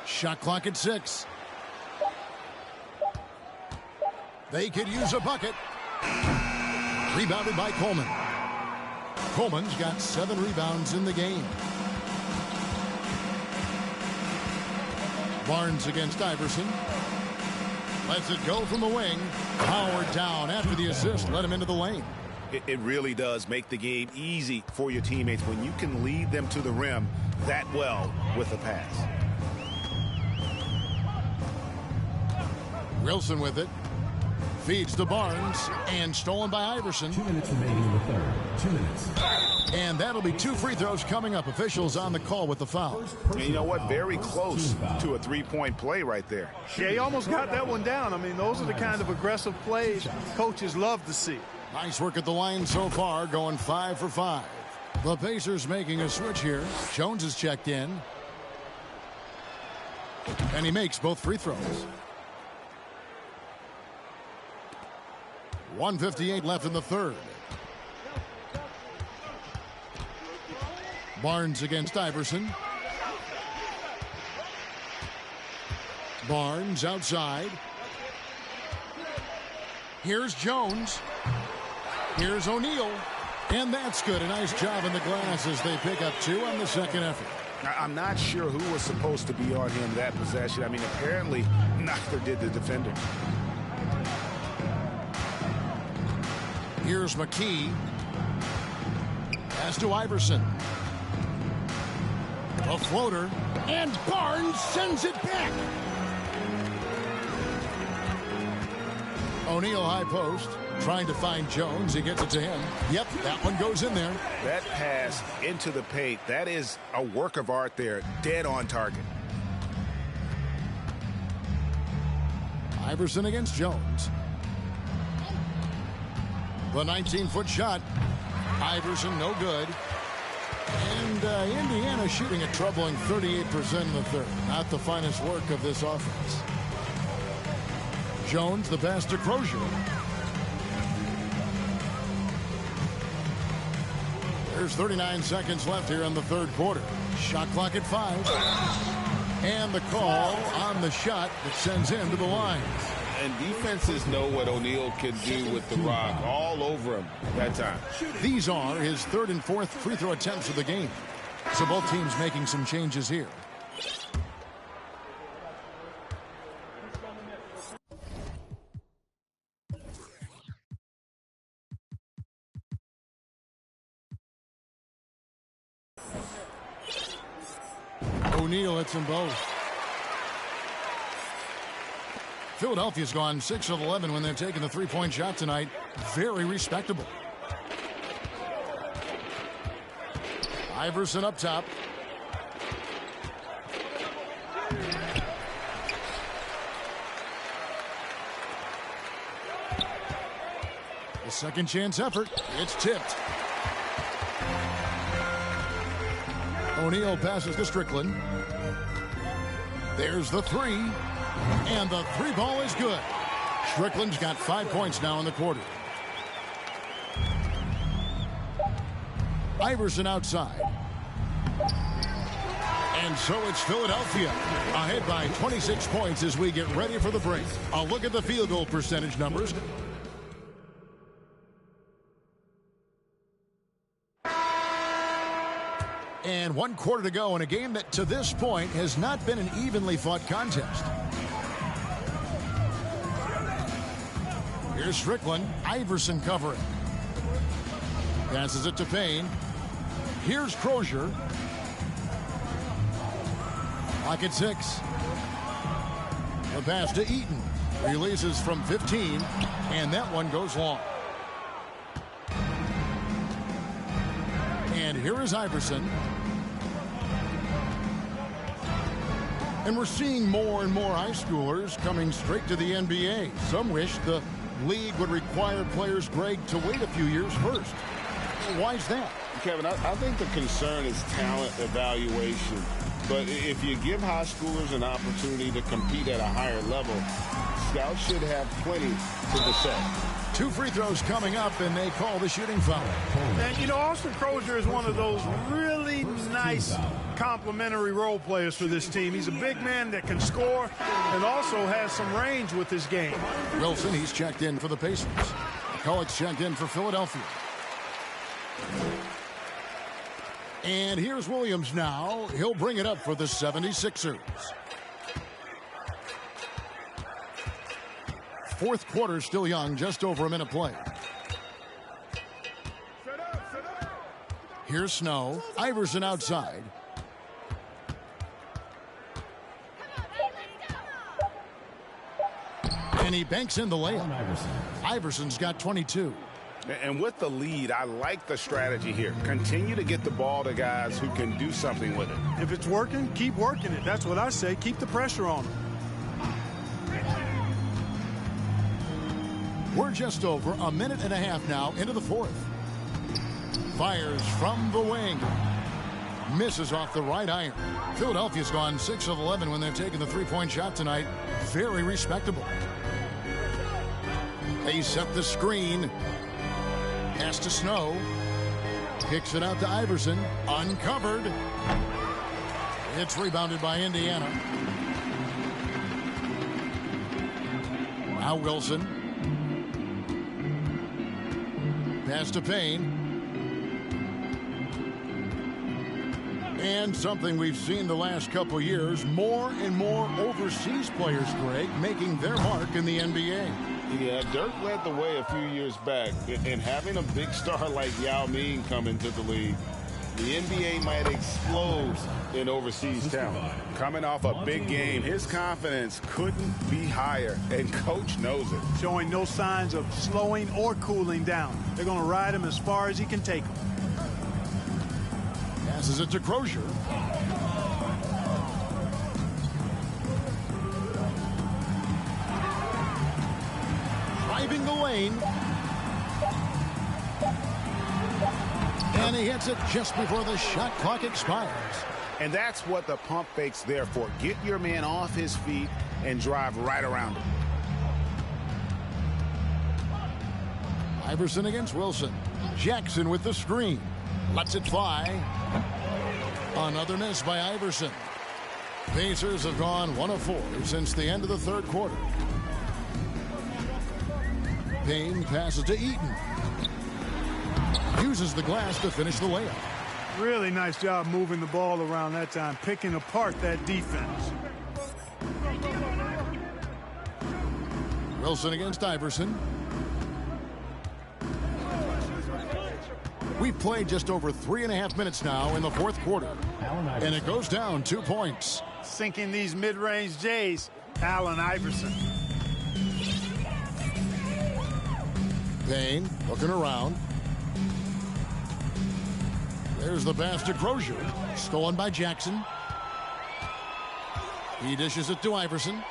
Shot clock at 6. They could use a bucket. Rebounded by Coleman. Coleman's got 7 rebounds in the game. Barnes against Iverson. Lets it go from the wing. Howard down after the assist. Let him into the lane. It really does make the game easy for your teammates when you can lead them to the rim that well with a pass. Wilson with it. Feeds to Barnes. And stolen by Iverson. 2 minutes remaining in the third. 2 minutes. And that'll be 2 free throws coming up. Officials on the call with the foul. And you know what? Very close to a three-point play right there. Yeah, he almost got that one down. I mean, those are the kind of aggressive plays coaches love to see. Nice work at the line so far, going 5 for 5. The Pacers making a switch here. Jones is checked in. And he makes both free throws. 1:58 left in the third. Barnes against Iverson. Barnes outside. Here's Jones. Here's O'Neal. And that's good. A nice job in the glass as they pick up 2 on the second effort. I'm not sure who was supposed to be on him that possession. I mean, apparently neither did the defender. Here's McKee. Pass to Iverson. A floater. And Barnes sends it back. O'Neal high post. Trying to find Jones. He gets it to him. Yep, that one goes in there. That pass into the paint, that is a work of art there. Dead on target. Iverson against Jones. The 19-foot shot. Iverson, no good. And Indiana shooting a troubling 38% in the third. Not the finest work of this offense. Jones, the pass to Crozier. There's 39 seconds left here in the third quarter. Shot clock at 5. And the call on the shot that sends him to the line. And defenses know what O'Neal can do with the rock all over him that time. These are his 3rd and 4th free throw attempts of the game. So both teams making some changes here. O'Neal hits them both. Philadelphia's gone 6 of 11 when they're taking the three-point shot tonight. Very respectable. Iverson up top. The second chance effort. It's tipped. O'Neal passes to Strickland. There's the 3. And the 3 ball is good. Strickland's got 5 points now in the quarter. Iverson outside. And so it's Philadelphia ahead by 26 points as we get ready for the break. A look at the field goal percentage numbers. And 1 quarter to go in a game that to this point has not been an evenly fought contest. Here's Strickland. Iverson covering. Passes it to Payne. Here's Crozier. Pocket 6. The pass to Eaton. Releases from 15, and that one goes long. And here is Iverson. And we're seeing more and more high schoolers coming straight to the NBA. Some wish the league would require players, Greg, to wait a few years first. Why is that? Kevin, I think the concern is talent evaluation. But if you give high schoolers an opportunity to compete at a higher level, scouts should have plenty to decide. 2 free throws coming up, and they call the shooting foul. And, you know, Austin Crozier is one of those really nice complementary role players for this team. He's a big man that can score and also has some range with his game. Wilson, he's checked in for the Pacers. McCulloch's checked in for Philadelphia. And here's Williams now. He'll bring it up for the 76ers. Fourth quarter still young, just over a minute play. Here's Snow. Iverson outside. And he banks in the layup. Iverson's got 22. And with the lead, I like the strategy here. Continue to get the ball to guys who can do something with it. If it's working, keep working it. That's what I say. Keep the pressure on him. We're just over a minute and a half now into the fourth. Fires from the wing. Misses off the right iron. Philadelphia's gone 6 of 11 when they're taking the three-point shot tonight. Very respectable. They set the screen. Pass to Snow. Kicks it out to Iverson. Uncovered. It's rebounded by Indiana. Now Wilson. Pass to Payne. And something we've seen the last couple years, more and more overseas players, Greg, making their mark in the NBA. Yeah, Dirk led the way a few years back, and having a big star like Yao Ming come into the league, the NBA might explode in overseas talent. Coming off a big game, his confidence couldn't be higher, and coach knows it. Showing no signs of slowing or cooling down. They're going to ride him as far as he can take him. Passes it to Crozier. Driving the lane. And he hits it just before the shot clock expires. And that's what the pump fake's there for. Get your man off his feet and drive right around him. Iverson against Wilson. Jackson with the screen. Lets it fly. Another miss by Iverson. Pacers have gone 1 of 4 since the end of the third quarter. Payne passes to Eaton. Uses the glass to finish the layup. Really nice job moving the ball around that time, picking apart that defense. Wilson against Iverson. We've played just over 3.5 minutes now in the fourth quarter. And it goes down 2 points. Sinking these mid-range J's, Allen Iverson. Payne looking around. There's the pass to Crozier. Stolen by Jackson. He dishes it to Iverson.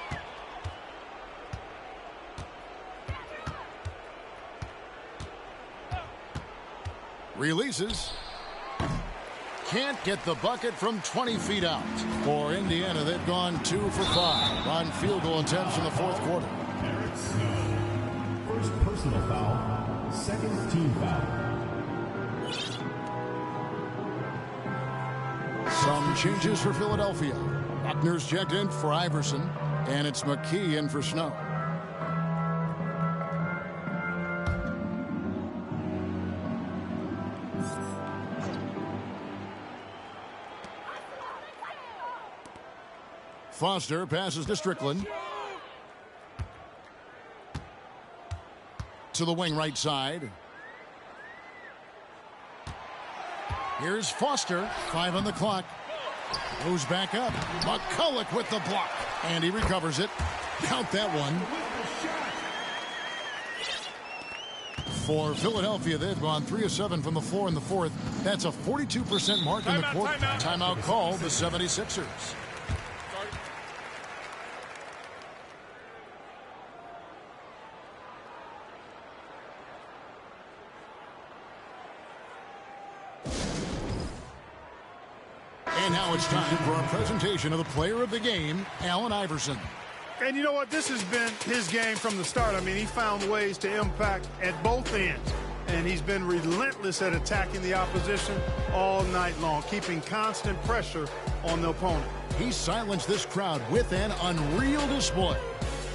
Releases. Can't get the bucket from 20 feet out. For Indiana, they've gone 2 for 5 on field goal attempts in the fourth quarter. First personal foul, second team foul. Some changes for Philadelphia. Buckner's checked in for Iverson, and it's McKee in for Snow. Foster passes to Strickland. To the wing right side. Here's Foster, 5 on the clock. Goes back up. McCulloch with the block. And he recovers it. Count that one. For Philadelphia, they've gone 3 of 7 from the floor in the fourth. That's a 42% mark in the quarter. Timeout called the 76ers. And now it's time for our presentation of the player of the game, Allen Iverson. And you know what? This has been his game from the start. I mean, he found ways to impact at both ends. And he's been relentless at attacking the opposition all night long, keeping constant pressure on the opponent. He silenced this crowd with an unreal display.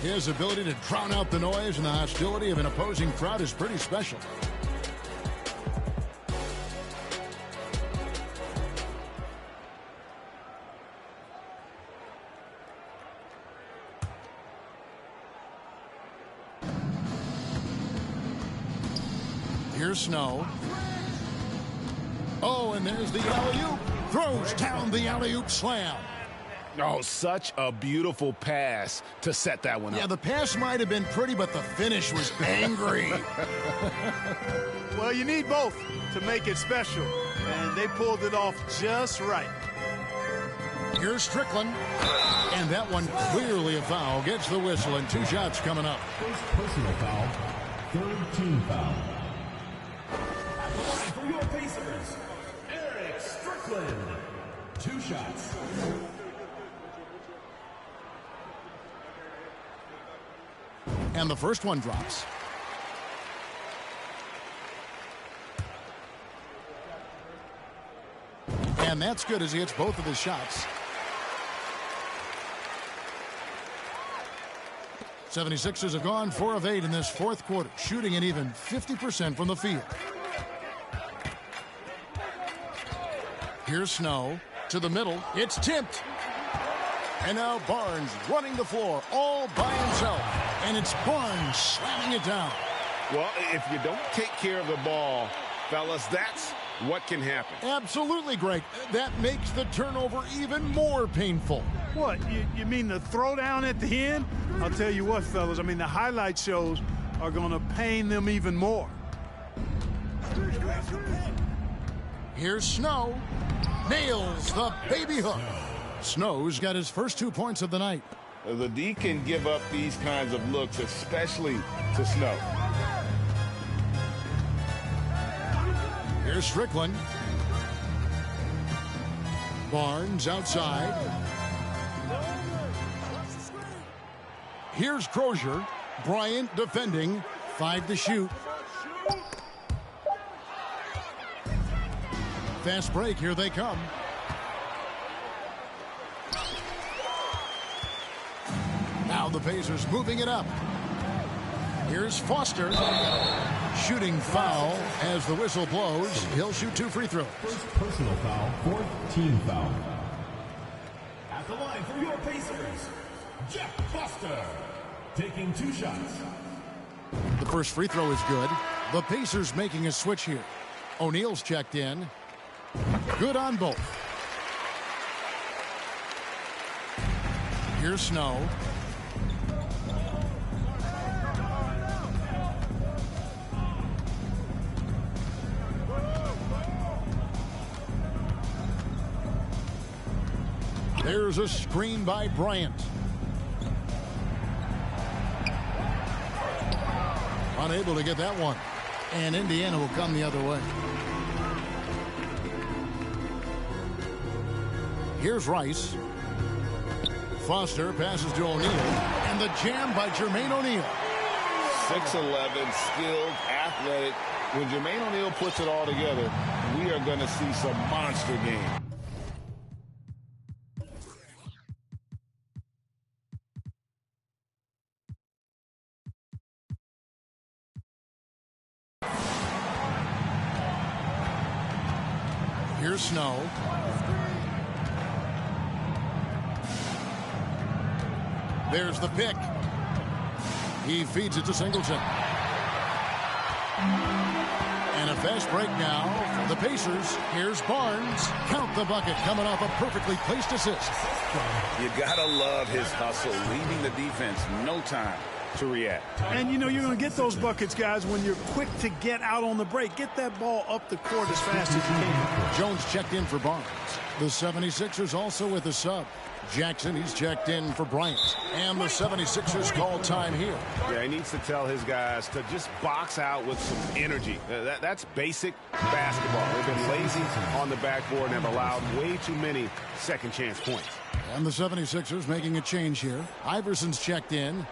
His ability to drown out the noise and the hostility of an opposing crowd is pretty special. Here's Snow. Oh, and there's the alley-oop. Throws down the alley-oop slam. Oh, such a beautiful pass to set that one up. Yeah, the pass might have been pretty, but the finish was angry. Well, you need both to make it special, and they pulled it off just right. Here's Strickland, and that one clearly a foul. Gets the whistle, and 2 shots coming up. First personal foul, third team foul. For your Pacers, Eric Strickland. 2 shots. And the first one drops. And that's good as he hits both of his shots. 76ers have gone 4 of 8 in this fourth quarter, shooting an even 50% from the field. Here's Snow to the middle. It's tipped. And now Barnes running the floor all by himself. And it's Barnes slamming it down. Well, if you don't take care of the ball, fellas, that's what can happen. Absolutely, Greg. That makes the turnover even more painful. What, you mean the throwdown at the end? I'll tell you what, fellas, I mean, the highlight shows are going to pain them even more. Here's Snow. Nails the baby hook. Snow's got his first 2 points of the night. The D can give up these kinds of looks, especially to Snow. Here's Strickland. Barnes outside. Here's Crozier. Bryant defending. 5 to shoot. Fast break. Here they come. Now the Pacers moving it up. Here's Foster. Shooting foul as the whistle blows. He'll shoot 2 free throws. First personal foul, fourth team foul. At the line for your Pacers, Jeff Foster, taking 2 shots. The first free throw is good. The Pacers making a switch here. O'Neal's checked in. Good on both. Here's Snow. There's a screen by Bryant. Unable to get that one. And Indiana will come the other way. Here's Rice. Foster passes to O'Neal. And the jam by Jermaine O'Neal. 6'11", skilled, athletic. When Jermaine O'Neal puts it all together, we are going to see some monster game. Here's Snow. There's the pick. He feeds it to Singleton. And a fast break now for the Pacers. Here's Barnes. Count the bucket coming off a perfectly placed assist. You gotta love his hustle, leaving the defense no time to react. And, you know, you're going to get those buckets, guys, when you're quick to get out on the break. Get that ball up the court as fast as you can. Jones checked in for Barnes. The 76ers also with a sub. Jackson, he's checked in for Bryant. And the 76ers call time here. Yeah, he needs to tell his guys to just box out with some energy. That's basic basketball. They've been lazy on the backboard and have allowed way too many second chance points. And the 76ers making a change here. Iverson's checked in.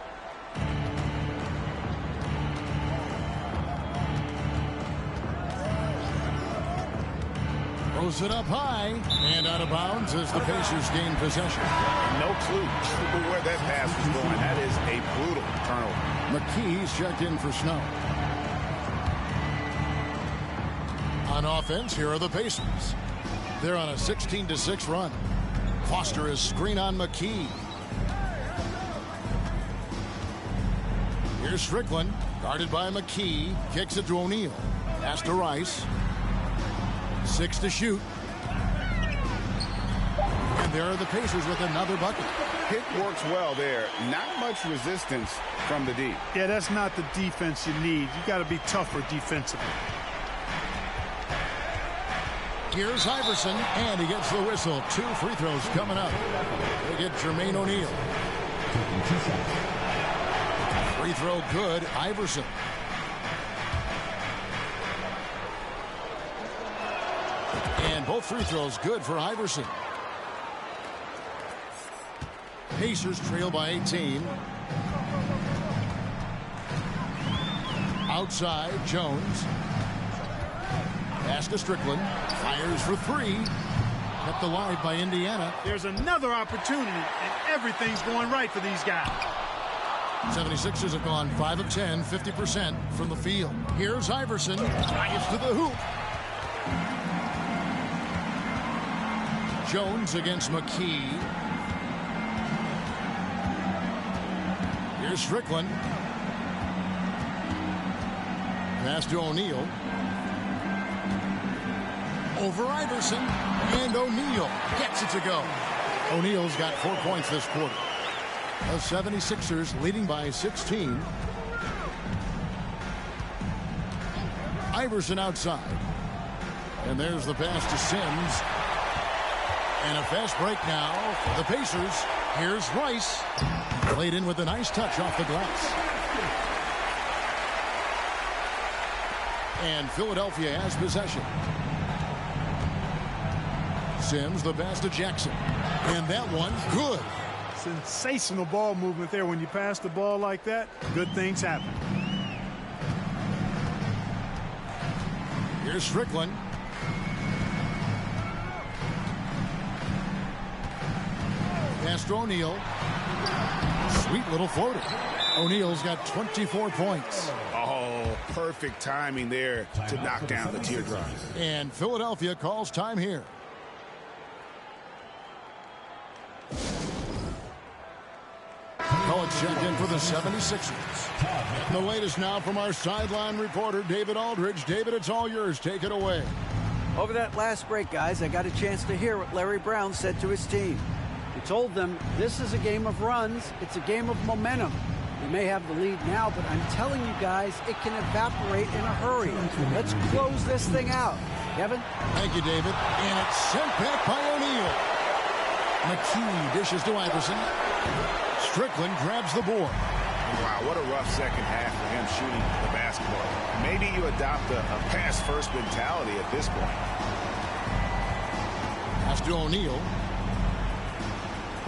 Throws it up high and out of bounds as the Pacers gain possession. No clue where that pass was going. That is a brutal turnover. McKee's checked in for Snow. On offense, here are the Pacers. They're on a 16-6 run. Foster is screen on McKee. Here's Strickland, guarded by McKee. Kicks it to O'Neal. Pass to Rice. 6 to shoot. And there are the Pacers with another bucket. Pick works well there. Not much resistance from the D. Yeah, that's not the defense you need. You got to be tougher defensively. Here's Iverson, and he gets the whistle. 2 free throws coming up. They get Jermaine O'Neal. Free throw good, Iverson. And both free throws good for Iverson. Pacers trail by 18. Outside, Jones. Pass to Strickland. Fires for 3. Kept alive by Indiana. There's another opportunity, and everything's going right for these guys. 76ers have gone 5 of 10, 50% from the field. Here's Iverson. Drives to the hoop. Jones against McKee. Here's Strickland. Pass to O'Neal. Over Iverson. And O'Neal gets it to go. O'Neal's got 4 points this quarter. The 76ers leading by 16. Iverson outside. And there's the pass to Sims. And a fast break now for the Pacers. Here's Rice. Played in with a nice touch off the glass. And Philadelphia has possession. Sims, the pass to Jackson. And that one, good. Sensational ball movement there. When you pass the ball like that, good things happen. Here's Strickland. Pass to O'Neal. Sweet little floater. O'Neal's got 24 points. Oh, perfect timing there to knock down the teardrop. And Philadelphia calls time here. College check-in for the 76ers. And the latest now from our sideline reporter, David Aldridge. David, it's all yours. Take it away. Over that last break, guys, I got a chance to hear what Larry Brown said to his team. He told them, this is a game of runs. It's a game of momentum. We may have the lead now, but I'm telling you guys, it can evaporate in a hurry. Let's close this thing out. Kevin? Thank you, David. And it's sent back by O'Neal. McKee dishes to Iverson. Strickland grabs the board. Wow, what a rough second half for him shooting the basketball. Maybe you adopt a pass-first mentality at this point. Pass to O'Neal.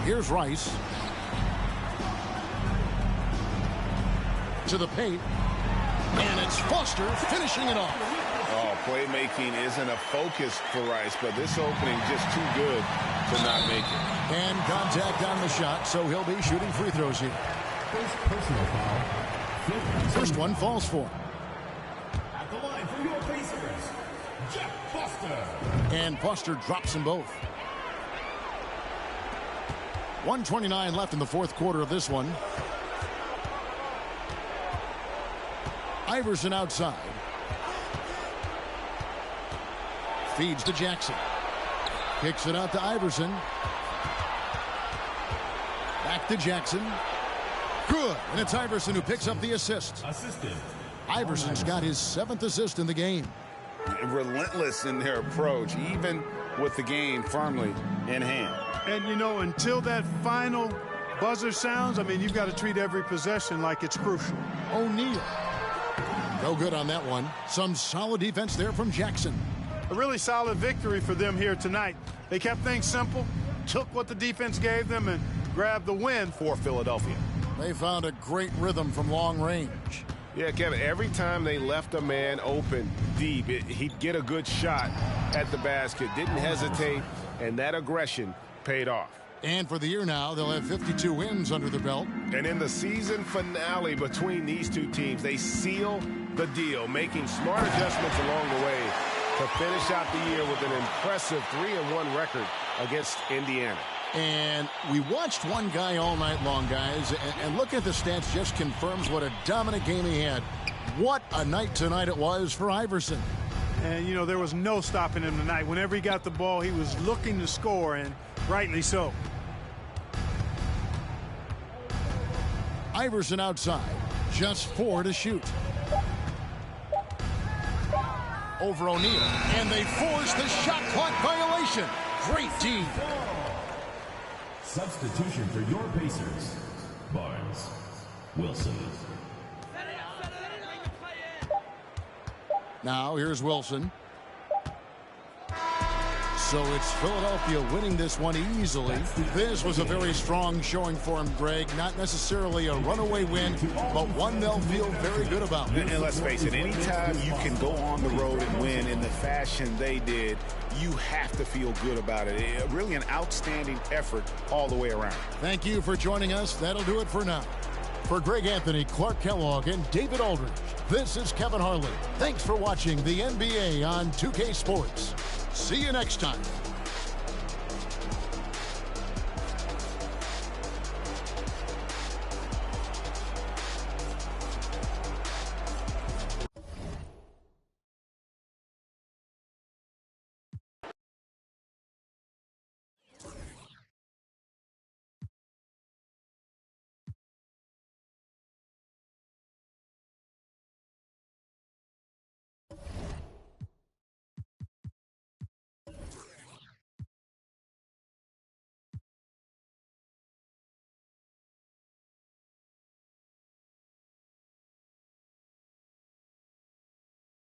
Here's Rice. To the paint. And it's Foster finishing it off. Oh, playmaking isn't a focus for Rice, but this opening just too good to not make it. And contact on the shot, so he'll be shooting free throws here. Personal foul. First one falls for him. At the line for your Pacers, Jeff Foster. And Foster drops them both. 1:29 left in the fourth quarter of this one. Iverson outside. Feeds to Jackson. Kicks it out to Iverson. Back to Jackson. Good. And it's Iverson who picks up the assist. Iverson's got his 7th assist in the game. Relentless in their approach, even with the game firmly in hand. And, you know, until that final buzzer sounds, I mean, you've got to treat every possession like it's crucial. O'Neal. No good on that one. Some solid defense there from Jackson. A really solid victory for them here tonight. They kept things simple, took what the defense gave them, and grabbed the win for Philadelphia. They found a great rhythm from long range. Yeah, Kevin, every time they left a man open deep, he'd get a good shot at the basket. Didn't hesitate, and that aggression paid off. And for the year now, they'll have 52 wins under their belt. And in the season finale between these two teams, they seal the deal, making smart adjustments along the way to finish out the year with an impressive 3-1 record against Indiana. And we watched one guy all night long, guys, and look at the stats, just confirms what a dominant game he had. What a night tonight it was for Iverson. And, you know, there was no stopping him tonight. Whenever he got the ball, he was looking to score, and rightly so. Iverson outside, just 4 to shoot. Over O'Neal, and they force the shot clock violation. Great D. Substitution for your Pacers. Barnes. Wilson. Now here's Wilson. So it's Philadelphia winning this one easily. This was a very strong showing for him, Greg. Not necessarily a runaway win, but one they'll feel very good about. And let's face it, anytime you can go on the road and win in the fashion they did, you have to feel good about it. Really an outstanding effort all the way around. Thank you for joining us. That'll do it for now. For Greg Anthony, Clark Kellogg, and David Aldridge, this is Kevin Harlan. Thanks for watching the NBA on 2K Sports. See you next time.